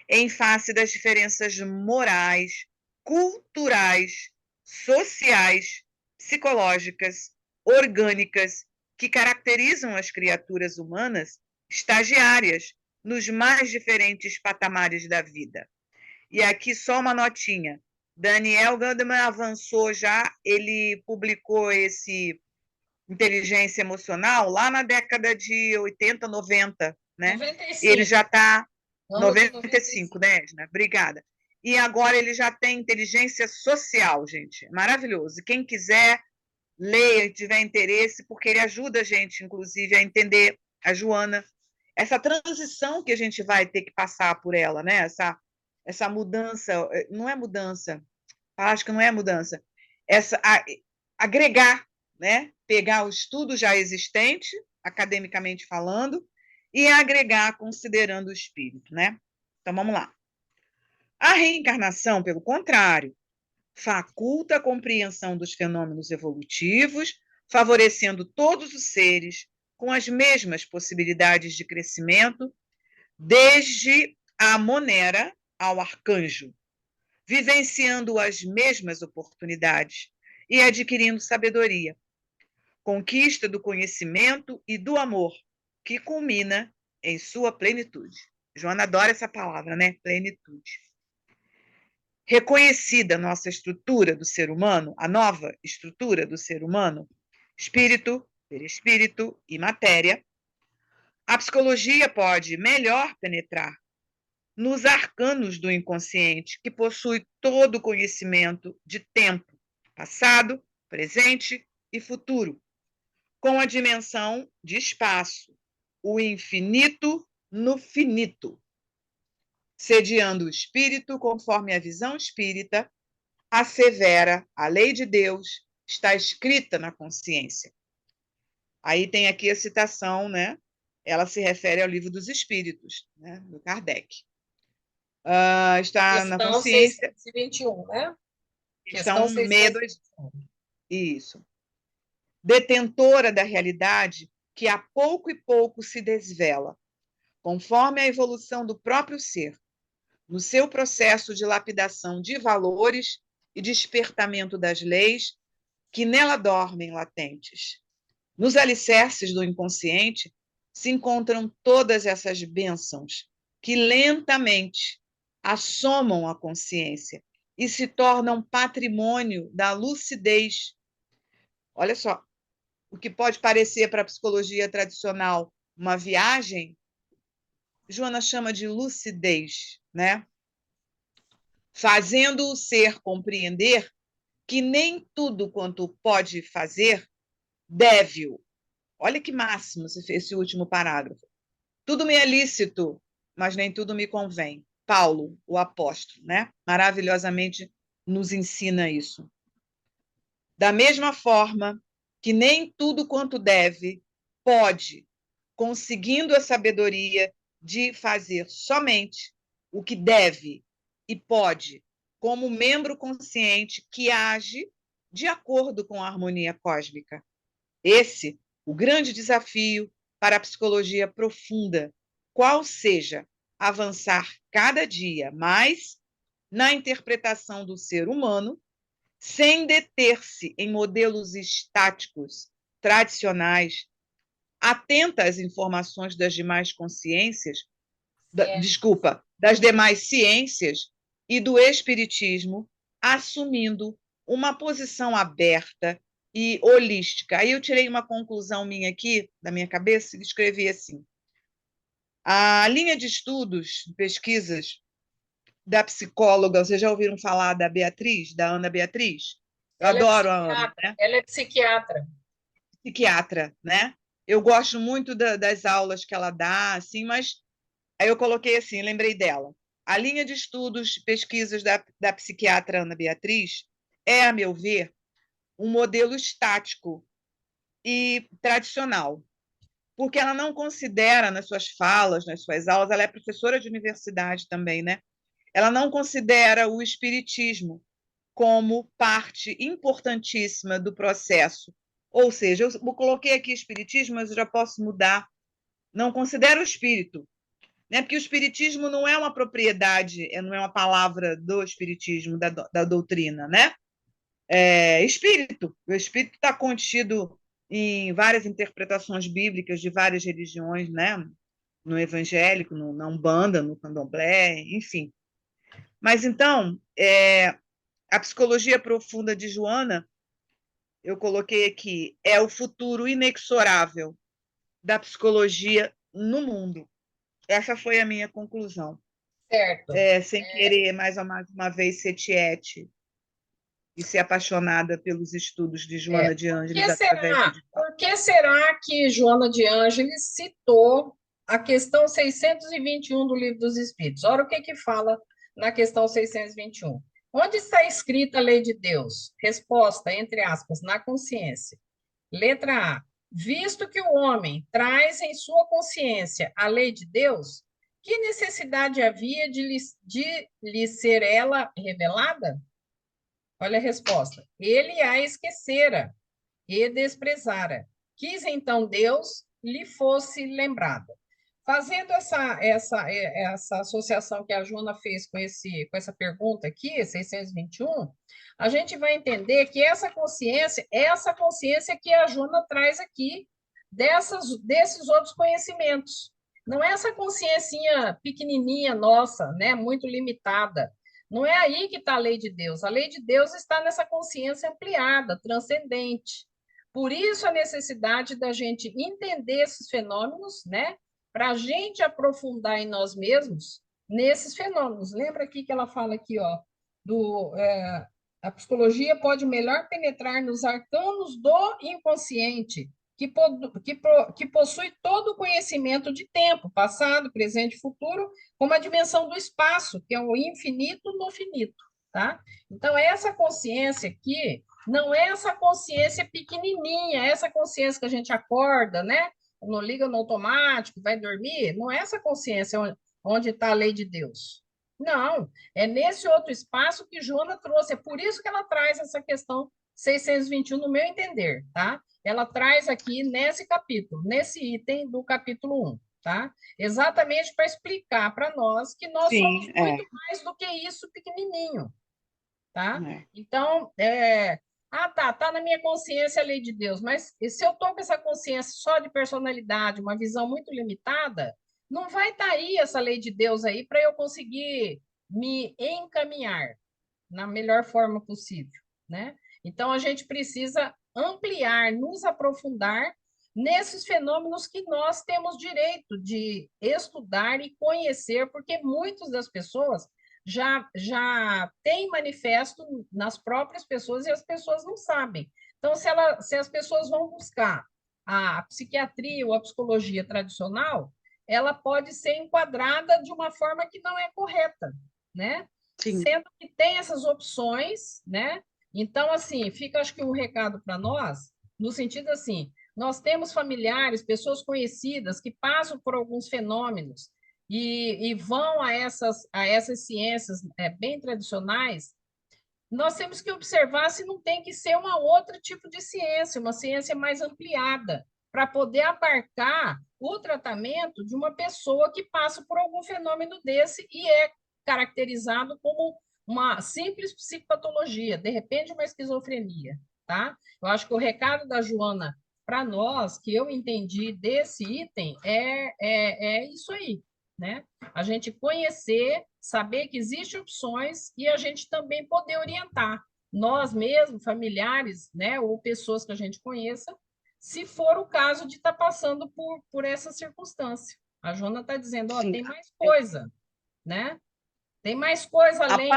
em face das diferenças morais, culturais, sociais, psicológicas, orgânicas que caracterizam as criaturas humanas estagiárias nos mais diferentes patamares da vida. E aqui só uma notinha. Daniel Goleman avançou já, ele publicou esse Inteligência Emocional lá na década de 80, 90, né? 95. Ele já está... Ano de 95, né, Edna? Obrigada. E agora ele já tem inteligência social, gente. Maravilhoso. E quem quiser, leia e tiver interesse, porque ele ajuda a gente, inclusive, a entender, a Joana, essa transição que a gente vai ter que passar por ela, né? Essa mudança, não é mudança, acho que não é mudança, agregar, né? Pegar o estudo já existente, academicamente falando, e agregar considerando o espírito, né? Então, vamos lá. A reencarnação, pelo contrário, faculta a compreensão dos fenômenos evolutivos, favorecendo todos os seres com as mesmas possibilidades de crescimento, desde a monera ao arcanjo, vivenciando as mesmas oportunidades e adquirindo sabedoria, conquista do conhecimento e do amor, que culmina em sua plenitude. Joana adora essa palavra, né? Plenitude. Reconhecida a nossa estrutura do ser humano, a nova estrutura do ser humano, espírito, perispírito e matéria, a psicologia pode melhor penetrar nos arcanos do inconsciente, que possui todo o conhecimento de tempo, passado, presente e futuro, com a dimensão de espaço, o infinito no finito, sediando o espírito conforme a visão espírita, assevera a lei de Deus, está escrita na consciência. Aí tem aqui a citação, né? Ela se refere ao Livro dos Espíritos, né? Do Kardec. Está na Questão consciência. 621, né? Questão Questão 621. Isso. Detentora da realidade que a pouco e pouco se desvela, conforme a evolução do próprio ser, no seu processo de lapidação de valores e despertamento das leis que nela dormem latentes. Nos alicerces do inconsciente se encontram todas essas bênçãos que lentamente assomam a consciência e se tornam patrimônio da lucidez. Olha só, o que pode parecer para a psicologia tradicional uma viagem, Joana chama de lucidez, né? Fazendo o ser compreender que nem tudo quanto pode fazer deve-o. Olha que máximo esse último parágrafo. Tudo me é lícito, mas nem tudo me convém. Paulo, o apóstolo, né? Maravilhosamente nos ensina isso. Da mesma forma que nem tudo quanto deve pode, conseguindo a sabedoria de fazer somente o que deve e pode, como membro consciente que age de acordo com a harmonia cósmica. Esse, o grande desafio para a psicologia profunda, qual seja avançar cada dia mais na interpretação do ser humano, sem deter-se em modelos estáticos, tradicionais, atenta às informações das demais consciências, das demais ciências e do espiritismo, assumindo uma posição aberta e holística. Aí eu tirei uma conclusão minha aqui, da minha cabeça, e escrevi assim: a linha de estudos, pesquisas da psicóloga, vocês já ouviram falar da Beatriz, da Ana Beatriz? Eu adoro a Ana, né? Ela é psiquiatra. Psiquiatra, né? eu gosto muito das aulas que ela dá, assim, mas aí eu coloquei assim, lembrei dela. A linha de estudos, pesquisas da psiquiatra Ana Beatriz é, a meu ver, um modelo estático e tradicional, porque ela não considera nas suas falas, nas suas aulas, ela é professora de universidade também, né? Ela não considera o espiritismo como parte importantíssima do processo. Ou seja, eu coloquei aqui espiritismo, mas eu já posso mudar. Não considero o espírito, né? Porque o espiritismo não é uma propriedade, não é uma palavra do espiritismo, da doutrina, né? É espírito. O espírito está contido em várias interpretações bíblicas de várias religiões, né? No evangélico, na Umbanda, no Candomblé, enfim. Mas então, a psicologia profunda de Joana, eu coloquei aqui, é o futuro inexorável da psicologia no mundo. Essa foi a minha conclusão. Certo. Sem querer, mais uma vez, ser tiete e ser apaixonada pelos estudos de Joana de Ângeles através do digital. Por que será que Joana de Ângeles citou a questão 621 do Livro dos Espíritos? Ora, o que fala na questão 621? Onde está escrita a lei de Deus? Resposta, entre aspas, na consciência. Letra A. Visto que o homem traz em sua consciência a lei de Deus, que necessidade havia de lhe ser ela revelada? Olha a resposta. Ele a esquecera e desprezara. Quis então Deus lhe fosse lembrada. Fazendo essa associação que a Joana fez com essa pergunta aqui, 621, a gente vai entender que essa consciência é essa consciência que a Joana traz aqui desses outros conhecimentos. Não é essa consciência pequenininha nossa, né, muito limitada. Não é aí que está a lei de Deus. A lei de Deus está nessa consciência ampliada, transcendente. Por isso a necessidade da gente entender esses fenômenos, né? Para a gente aprofundar em nós mesmos nesses fenômenos. Lembra aqui que ela fala aqui, ó, a psicologia pode melhor penetrar nos arcanos do inconsciente, que possui todo o conhecimento de tempo, passado, presente e futuro, como a dimensão do espaço, que é o infinito no finito, tá? Então, essa consciência aqui não é essa consciência pequenininha, essa consciência que a gente acorda, né? Não liga no automático, vai dormir, não é essa consciência onde está a lei de Deus. Não, é nesse outro espaço que Joana trouxe, é por isso que ela traz essa questão 621, no meu entender, tá? Ela traz aqui nesse capítulo, nesse item do capítulo 1, tá? Exatamente para explicar para nós que nós somos muito mais do que isso pequenininho, tá? Então, tá na minha consciência a lei de Deus, mas se eu estou com essa consciência só de personalidade, uma visão muito limitada, não vai estar aí essa lei de Deus aí para eu conseguir me encaminhar na melhor forma possível, né? Então, a gente precisa ampliar, nos aprofundar nesses fenômenos que nós temos direito de estudar e conhecer, porque muitas das pessoas já têm manifesto nas próprias pessoas e as pessoas não sabem. Então, se as pessoas vão buscar a psiquiatria ou a psicologia tradicional, ela pode ser enquadrada de uma forma que não é correta, né? Sim. Sendo que tem essas opções, né? Então, assim, fica acho que um recado para nós, no sentido assim, nós temos familiares, pessoas conhecidas que passam por alguns fenômenos e vão a essas ciências bem tradicionais, nós temos que observar se não tem que ser uma outra tipo de ciência, uma ciência mais ampliada, para poder abarcar o tratamento de uma pessoa que passa por algum fenômeno desse e é caracterizado como uma simples psicopatologia, de repente uma esquizofrenia, tá? Eu acho que o recado da Joana para nós, que eu entendi desse item, é isso aí, né? A gente conhecer, saber que existem opções e a gente também poder orientar nós mesmos, familiares, né, ou pessoas que a gente conheça, se for o caso de estar passando por essa circunstância. A Joana está dizendo, ó, tem mais coisa, né? Tem mais coisa além...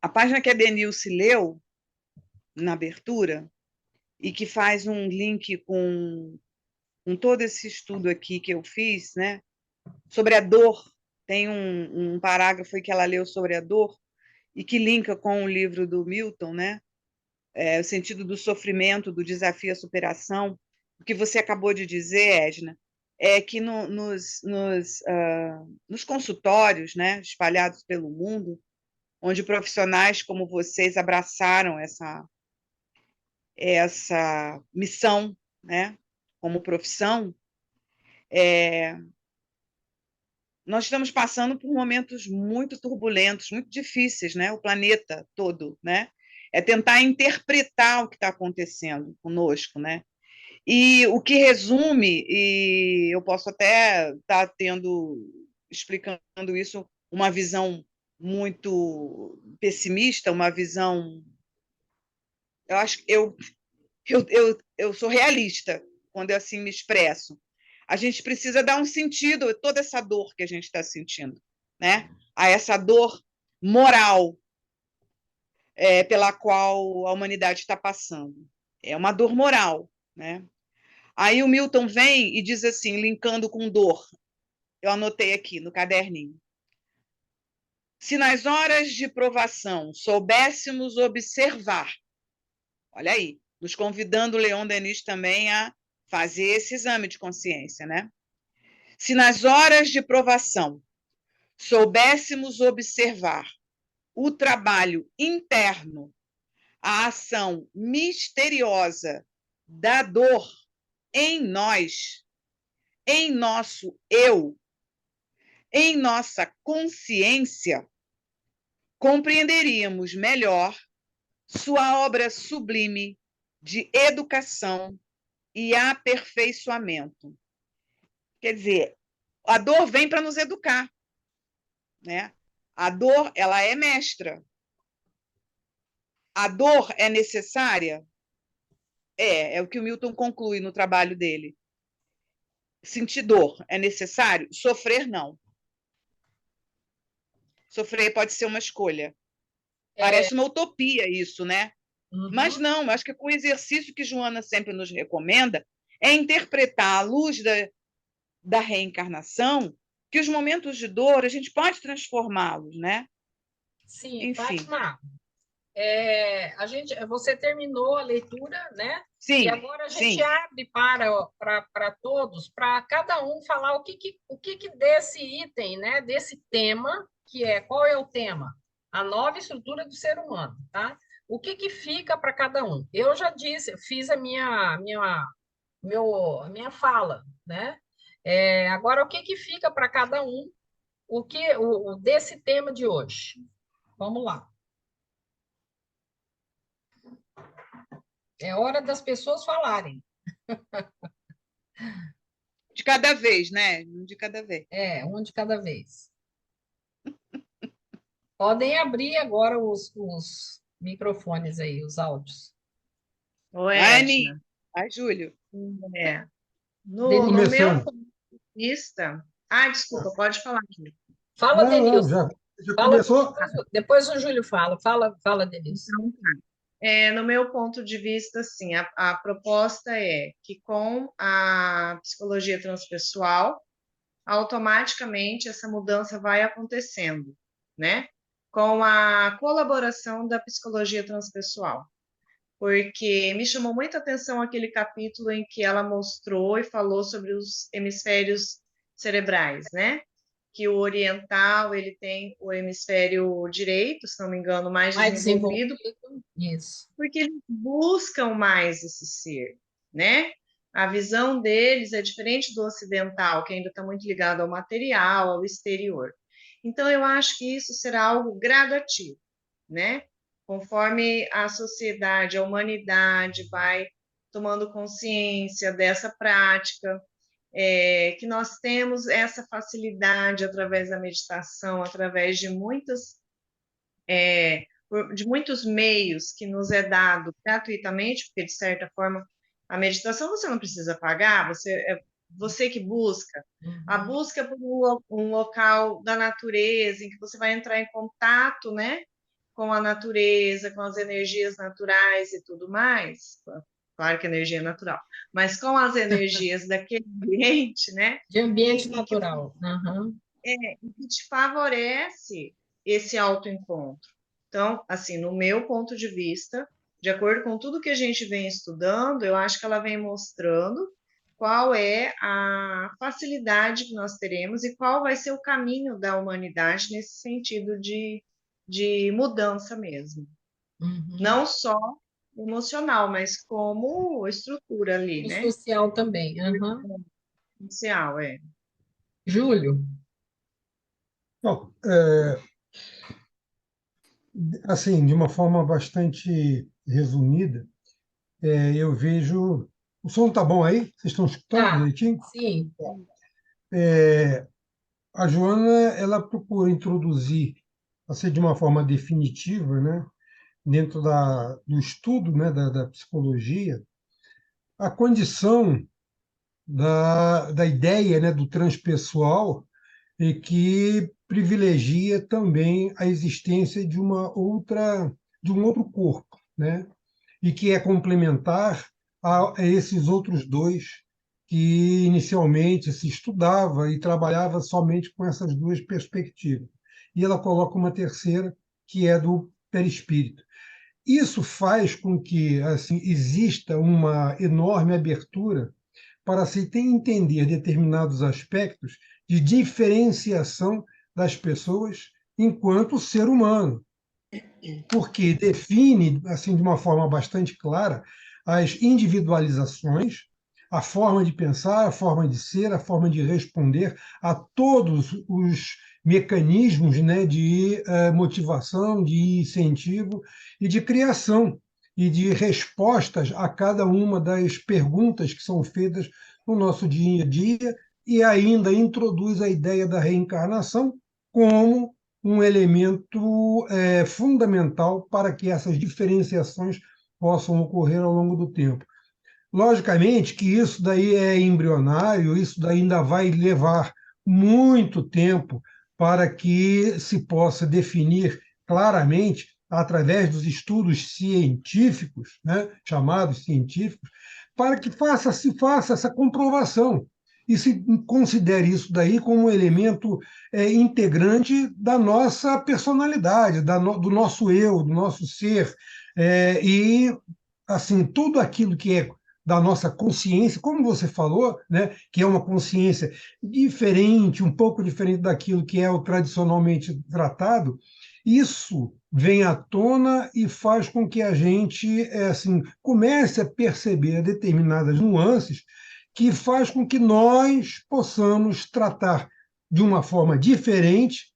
A página que a Denilce leu, na abertura, e que faz um link com todo esse estudo aqui que eu fiz, né, sobre a dor. Tem um parágrafo que ela leu sobre a dor e que linka com o livro do Milton, né? O sentido do sofrimento, do desafio à superação. O que você acabou de dizer, Edna, é que nos consultórios, né, espalhados pelo mundo, onde profissionais como vocês abraçaram essa missão, né, como profissão, nós estamos passando por momentos muito turbulentos, muito difíceis, né? O planeta todo, né? É tentar interpretar o que está acontecendo conosco, né? E o que resume, e eu posso até estar explicando isso, uma visão muito pessimista, uma visão. Eu acho que eu sou realista quando eu assim me expresso. A gente precisa dar um sentido a toda essa dor que a gente está sentindo, né? A essa dor moral pela qual a humanidade está passando. É uma dor moral, né? Aí o Milton vem e diz assim, linkando com dor. Eu anotei aqui no caderninho. Se nas horas de provação soubéssemos observar, olha aí, nos convidando o Leon Denis também a fazer esse exame de consciência, né? Se nas horas de provação soubéssemos observar o trabalho interno, a ação misteriosa da dor em nós, em nosso eu, em nossa consciência, compreenderíamos melhor sua obra sublime de educação e aperfeiçoamento. Quer dizer, a dor vem para nos educar, né? A dor, ela é mestra. A dor é necessária? É o que o Milton conclui no trabalho dele. Sentir dor é necessário? Sofrer, não. Sofrer pode ser uma escolha. Parece uma utopia isso, né? Mas não, acho que com o exercício que Joana sempre nos recomenda é interpretar à luz da reencarnação que os momentos de dor a gente pode transformá-los, né? Sim, Enfim. Fátima, você terminou a leitura, né? Sim, e agora a gente sim. abre para todos, para cada um falar o que desse item, né? Desse tema, qual é o tema? A nova estrutura do ser humano, tá? O que fica para cada um? Eu já disse, fiz a minha fala, né? Agora, o que fica para cada um desse tema de hoje? Vamos lá. É hora das pessoas falarem. De cada vez, né? Um de cada vez. Um de cada vez. Podem abrir agora os microfones aí, os áudios. Oi, Anne. Edna. Ai, Júlio. No meu ponto de vista... desculpa, pode falar, Júlio. Fala, Não, Denilson. já começou? Depois o Júlio fala. Fala, Denilson. Então, no meu ponto de vista, assim, a proposta é que com a psicologia transpessoal, automaticamente essa mudança vai acontecendo, né? Com a colaboração da psicologia transpessoal. Porque me chamou muita atenção aquele capítulo em que ela mostrou e falou sobre os hemisférios cerebrais, né? Que o oriental, ele tem o hemisfério direito, se não me engano, mais desenvolvido. Isso. Porque eles buscam mais esse ser, né? A visão deles é diferente do ocidental, que ainda está muito ligado ao material, ao exterior. Então, eu acho que isso será algo gradativo, né? Conforme a sociedade, a humanidade vai tomando consciência dessa prática, que nós temos essa facilidade através da meditação, através de muitos meios que nos é dado gratuitamente, porque de certa forma a meditação você não precisa pagar, você que busca. A busca por um local da natureza em que você vai entrar em contato, né, com a natureza, com as energias naturais e tudo mais, claro que energia é natural, mas com as energias daquele ambiente, né? De ambiente E que natural. Aham. que te favorece esse autoencontro. Então, assim, no meu ponto de vista, de acordo com tudo que a gente vem estudando, eu acho que ela vem mostrando qual é a facilidade que nós teremos e qual vai ser o caminho da humanidade nesse sentido de mudança mesmo. Uhum. Não só emocional, mas como estrutura ali, O né? social também. Aham. Inicial, é. Júlio. Bom, assim, de uma forma bastante resumida, eu vejo. O som tá bom aí? Vocês estão escutando Tá, direitinho? sim. A Joana, ela procura introduzir, assim, de uma forma definitiva, né, dentro do estudo, né, da psicologia, a condição da ideia, né, do transpessoal e que privilegia também a existência de um outro corpo, né? E que é complementar a esses outros dois que inicialmente se estudava e trabalhava somente com essas duas perspectivas. E ela coloca uma terceira, que é do perispírito. Isso faz com que assim exista uma enorme abertura para se entender determinados aspectos de diferenciação das pessoas enquanto ser humano, porque define, assim, de uma forma bastante clara, as individualizações, a forma de pensar, a forma de ser, a forma de responder a todos os mecanismos, né, de motivação, de incentivo e de criação e de respostas a cada uma das perguntas que são feitas no nosso dia a dia, e ainda introduz a ideia da reencarnação como um elemento fundamental para que essas diferenciações possam ocorrer ao longo do tempo. Logicamente que isso daí é embrionário, isso daí ainda vai levar muito tempo para que se possa definir claramente, através dos estudos científicos, né, chamados científicos, para que se faça essa comprovação e se considere isso daí como um elemento integrante da nossa personalidade, do nosso eu, do nosso ser, e assim tudo aquilo que é da nossa consciência, como você falou, né, que é uma consciência diferente, um pouco diferente daquilo que é o tradicionalmente tratado, isso vem à tona e faz com que a gente assim comece a perceber determinadas nuances que faz com que nós possamos tratar de uma forma diferente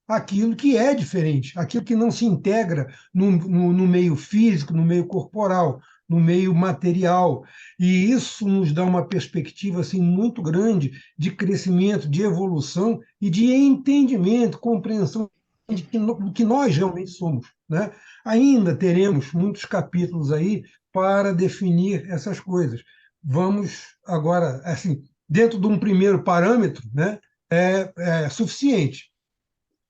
aquilo que é diferente, aquilo que não se integra no meio físico, no meio corporal, no meio material. E isso nos dá uma perspectiva assim, muito grande de crescimento, de evolução e de entendimento, compreensão do que nós realmente somos. Né? Ainda teremos muitos capítulos aí para definir essas coisas. Vamos agora, assim, dentro de um primeiro parâmetro, né, é suficiente.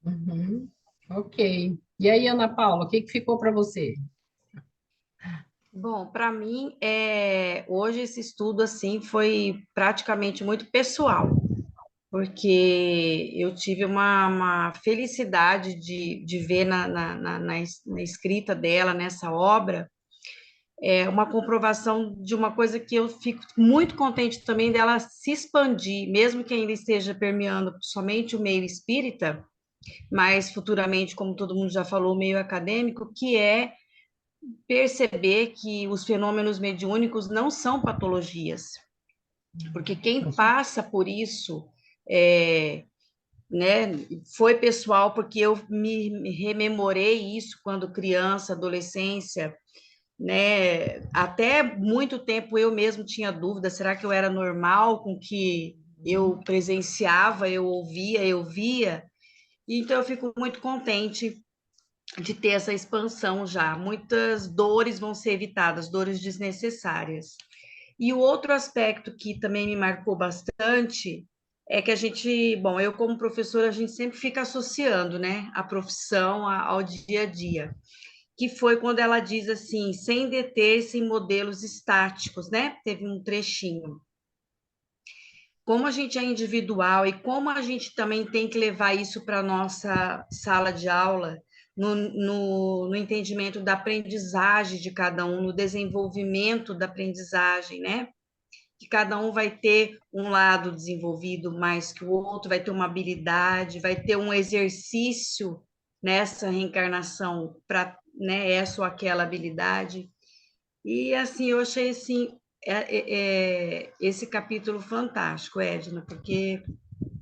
Uhum. Ok. E aí, Ana Paula, o que que ficou para você? Bom, para mim, hoje esse estudo assim foi praticamente muito pessoal, porque eu tive uma felicidade de ver na escrita dela, nessa obra, uma comprovação de uma coisa que eu fico muito contente também dela se expandir, mesmo que ainda esteja permeando somente o meio espírita, mas futuramente, como todo mundo já falou, o meio acadêmico, que é perceber que os fenômenos mediúnicos não são patologias, porque quem passa por isso é, né, foi pessoal, porque eu me rememorei isso quando criança, adolescência, né, até muito tempo eu mesmo tinha dúvida, será que eu era normal com o que eu presenciava, eu ouvia, eu via? Então eu fico muito contente de ter essa expansão já. Muitas dores vão ser evitadas, dores desnecessárias. E o outro aspecto que também me marcou bastante é que a gente, bom, eu como professora, a gente sempre fica associando, né, a profissão ao dia a dia. que foi quando ela diz assim, sem deter-se em modelos estáticos, né? Teve um trechinho. Como a gente é individual e como a gente também tem que levar isso para a nossa sala de aula, no entendimento da aprendizagem de cada um, no desenvolvimento da aprendizagem, né? Que cada um vai ter um lado desenvolvido mais que o outro, vai ter uma habilidade, vai ter um exercício nessa reencarnação para, né, essa ou aquela habilidade. E assim, eu achei assim, esse capítulo fantástico, Edna, porque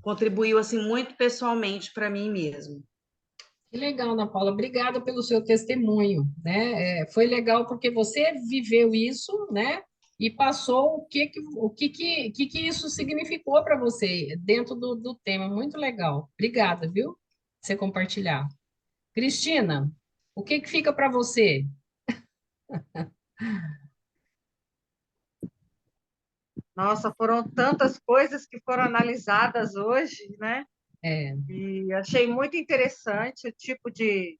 contribuiu assim muito pessoalmente para mim mesmo. Que legal, Ana Paula. Obrigada pelo seu testemunho, né? Foi legal porque você viveu isso, né? E passou o que isso significou para você dentro do tema. Muito legal. Obrigada, viu? Por você compartilhar. Cristina, o que fica para você? Nossa, foram tantas coisas que foram analisadas hoje, né? É, E achei muito interessante o tipo de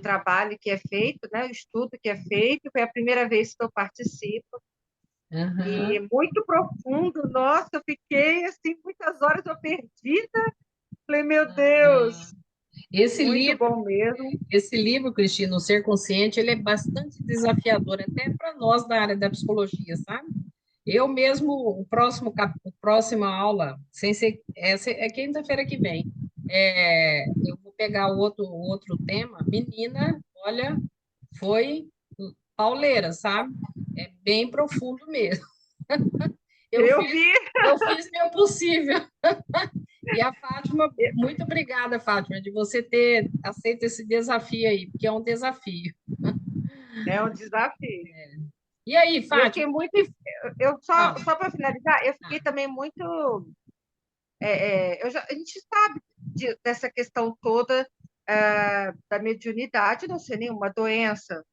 trabalho que é feito, né? O estudo que é feito. Foi a primeira vez que eu participo. E aham, muito profundo. Nossa, eu fiquei assim, muitas horas eu perdida. Falei, meu aham. Deus, Esse muito livro, bom mesmo. esse livro, Cristina, O Ser Consciente, ele é bastante desafiador, até para nós da área da psicologia, sabe? Eu mesmo, o próxima aula, sem ser, é quinta-feira que vem, eu vou pegar o outro tema. Menina, olha, foi pauleira, sabe? É bem profundo mesmo. Eu Eu fiz, vi, eu fiz meu possível. E a Fátima, muito obrigada, Fátima, de você ter aceito esse desafio aí, porque é um desafio. é um desafio. E aí, E eu Fátima, fiquei muito. Eu fala. só para finalizar, eu fiquei Ah, também muito. A gente sabe dessa questão toda da mediunidade não ser nenhuma doença.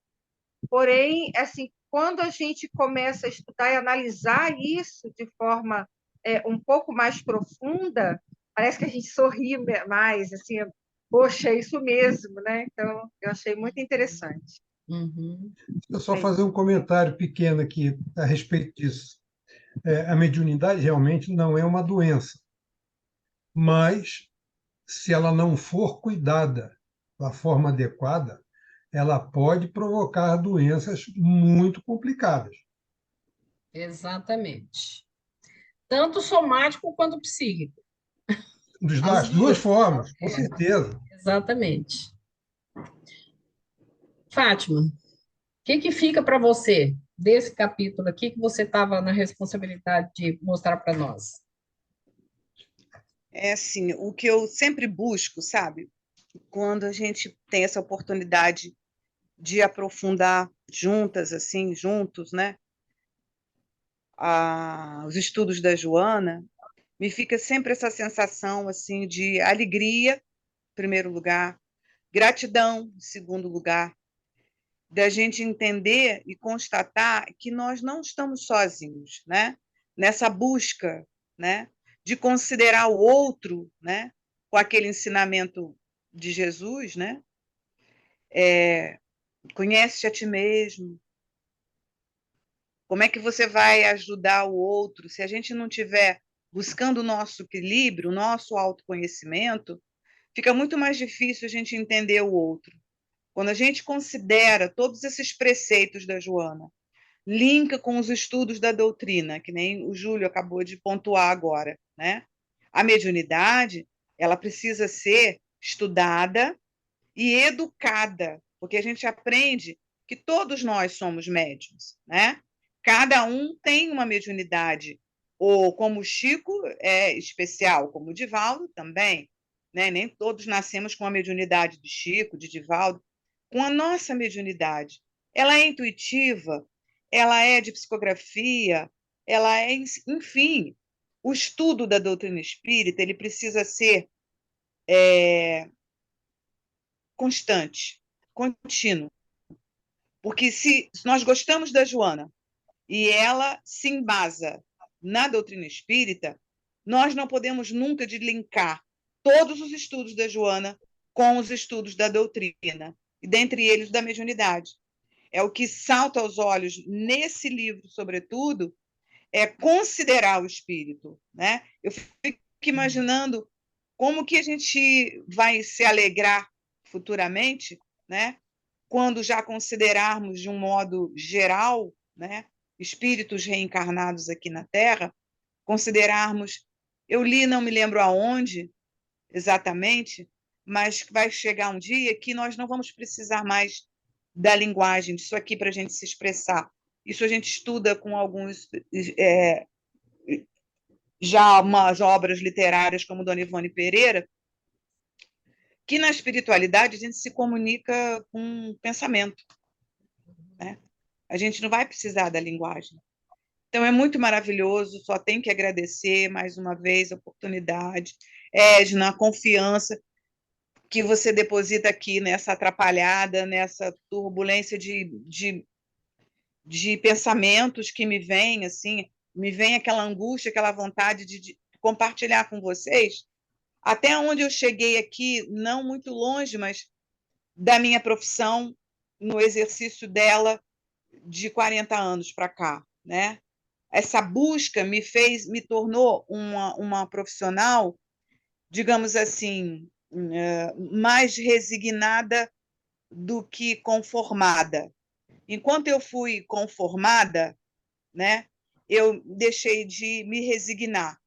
Porém, assim, quando a gente começa a estudar e analisar isso de forma um pouco mais profunda, parece que a gente sorri mais, assim, poxa, é isso mesmo, né? Então, eu achei muito interessante. uhum, Deixa eu só É isso. fazer um comentário pequeno aqui a respeito disso. A mediunidade realmente não é uma doença, mas se ela não for cuidada da forma adequada, ela pode provocar doenças muito complicadas. exatamente. Tanto somático quanto psíquico. As Das duas duas. formas, com certeza. Exatamente. Fátima, o que fica para você desse capítulo aqui que você estava na responsabilidade de mostrar para nós? É assim, o que eu sempre busco, sabe? Quando a gente tem essa oportunidade de aprofundar juntas, assim, juntos, né? Os estudos da Joana, me fica sempre essa sensação, assim, de alegria, em primeiro lugar, gratidão, em segundo lugar, da gente entender e constatar que nós não estamos sozinhos, né? Nessa busca, né? De considerar o outro, né? Com aquele ensinamento de Jesus, né? Conhece-te a ti mesmo. Como é que você vai ajudar o outro se a gente não tiver buscando o nosso equilíbrio, o nosso autoconhecimento? Fica muito mais difícil a gente entender o outro. Quando a gente considera todos esses preceitos da Joana, linka com os estudos da doutrina, que nem o Júlio acabou de pontuar agora, né? A mediunidade, ela precisa ser estudada e educada, porque a gente aprende que todos nós somos médiums, né? Cada um tem uma mediunidade, ou como o Chico é especial, como o Divaldo também, né? Nem todos nascemos com a mediunidade de Chico, de Divaldo, com a nossa mediunidade. Ela é intuitiva, ela é de psicografia, ela é, enfim, o estudo da doutrina espírita, ele precisa ser constante, contínuo. Porque se nós gostamos da Joana e ela se embasa na doutrina espírita, nós não podemos nunca linkar todos os estudos da Joana com os estudos da doutrina. e dentre eles da mediunidade. É o que salta aos olhos nesse livro, sobretudo, é considerar o espírito, né? Eu fico imaginando como que a gente vai se alegrar futuramente, né? Quando já considerarmos de um modo geral, né, espíritos reencarnados aqui na Terra, considerarmos, eu li, não me lembro aonde exatamente, mas vai chegar um dia que nós não vamos precisar mais da linguagem, disso aqui para a gente se expressar. Isso a gente estuda com alguns já umas obras literárias como Dona Ivone Pereira, que na espiritualidade a gente se comunica com pensamento, né? A gente não vai precisar da linguagem. Então, é muito maravilhoso, só tenho que agradecer mais uma vez a oportunidade, Edna, a confiança que você deposita aqui nessa atrapalhada, nessa turbulência de pensamentos que me vem, assim, me vem aquela angústia, aquela vontade de compartilhar com vocês, até onde eu cheguei aqui, não muito longe, mas da minha profissão, no exercício dela de 40 anos para cá, né? Essa busca me tornou uma profissional, digamos assim, mais resignada do que conformada. Enquanto eu fui conformada, né, eu deixei de me resignar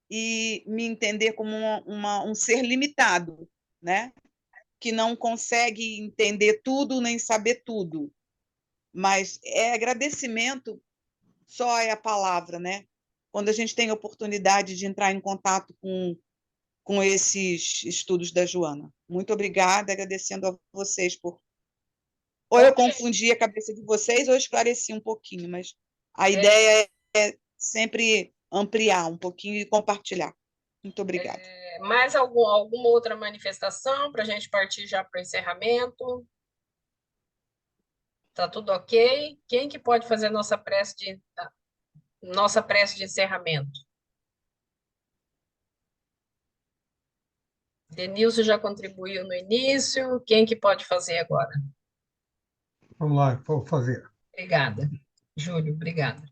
e me entender como um ser limitado, né, que não consegue entender tudo nem saber tudo. Mas agradecimento só é a palavra, né? Quando a gente tem a oportunidade de entrar em contato com esses estudos da Joana. Muito obrigada, agradecendo a vocês por... Ou eu confundi a cabeça de vocês, ou esclareci um pouquinho, mas a ideia é sempre ampliar um pouquinho e compartilhar. Muito obrigada. Mais alguma outra manifestação para a gente partir já para o encerramento? Tá tudo ok? Quem que pode fazer nossa prece de encerramento? Denilson já contribuiu no início. Quem que pode fazer agora? Vamos lá, vou fazer. Obrigada. Júlio, obrigada.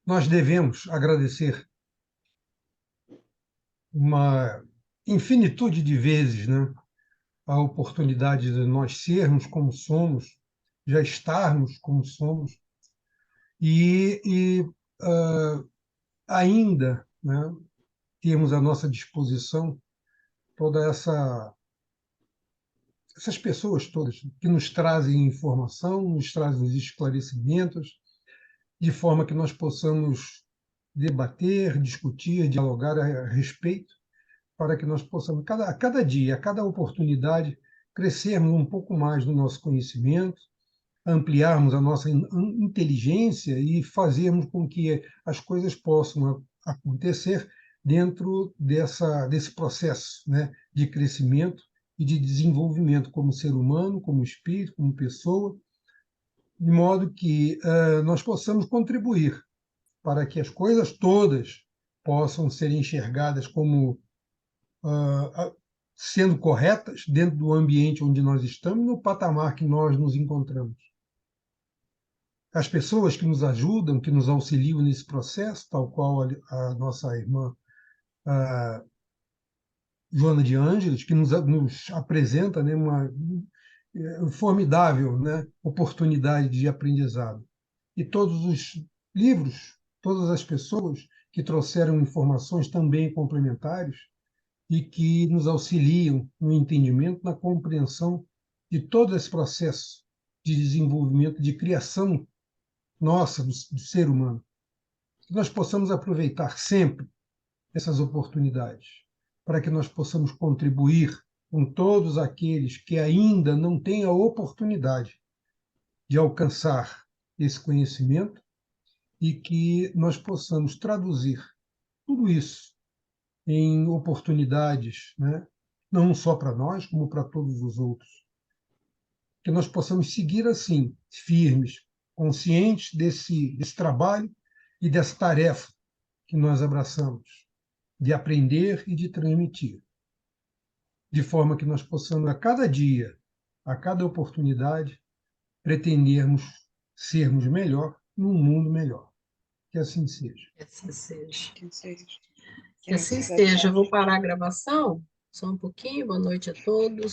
Nós devemos agradecer uma infinitude de vezes, né, a oportunidade de nós sermos como somos, já estarmos como somos, e ainda, né, termos à nossa disposição toda essas pessoas todas que nos trazem informação, nos trazem esclarecimentos, de forma que nós possamos debater, discutir, dialogar a respeito, para que nós possamos, a cada dia, a cada oportunidade, crescermos um pouco mais no nosso conhecimento, ampliarmos a nossa inteligência e fazermos com que as coisas possam acontecer dentro desse processo, né, de crescimento e de desenvolvimento como ser humano, como espírito, como pessoa, de modo que nós possamos contribuir para que as coisas todas possam ser enxergadas como sendo corretas dentro do ambiente onde nós estamos, no patamar que nós nos encontramos. As pessoas que nos ajudam, que nos auxiliam nesse processo, tal qual a nossa irmã Joana de Ângeles, que nos apresenta, né, uma formidável, né, oportunidade de aprendizado. E todos os livros, todas as pessoas que trouxeram informações também complementares e que nos auxiliam no entendimento, na compreensão de todo esse processo de desenvolvimento, de criação nossa, do ser humano. Que nós possamos aproveitar sempre essas oportunidades, para que nós possamos contribuir com todos aqueles que ainda não têm a oportunidade de alcançar esse conhecimento e que nós possamos traduzir tudo isso em oportunidades, né? Não só para nós, como para todos os outros. Que nós possamos seguir assim, firmes, conscientes desse trabalho e dessa tarefa que nós abraçamos, de aprender e de transmitir. de forma que nós possamos, a cada dia, a cada oportunidade, pretendermos sermos melhor num mundo melhor. Que assim seja. Que assim seja. Que seja. Que assim seja. Eu vou parar a gravação só um pouquinho. Boa noite a todos.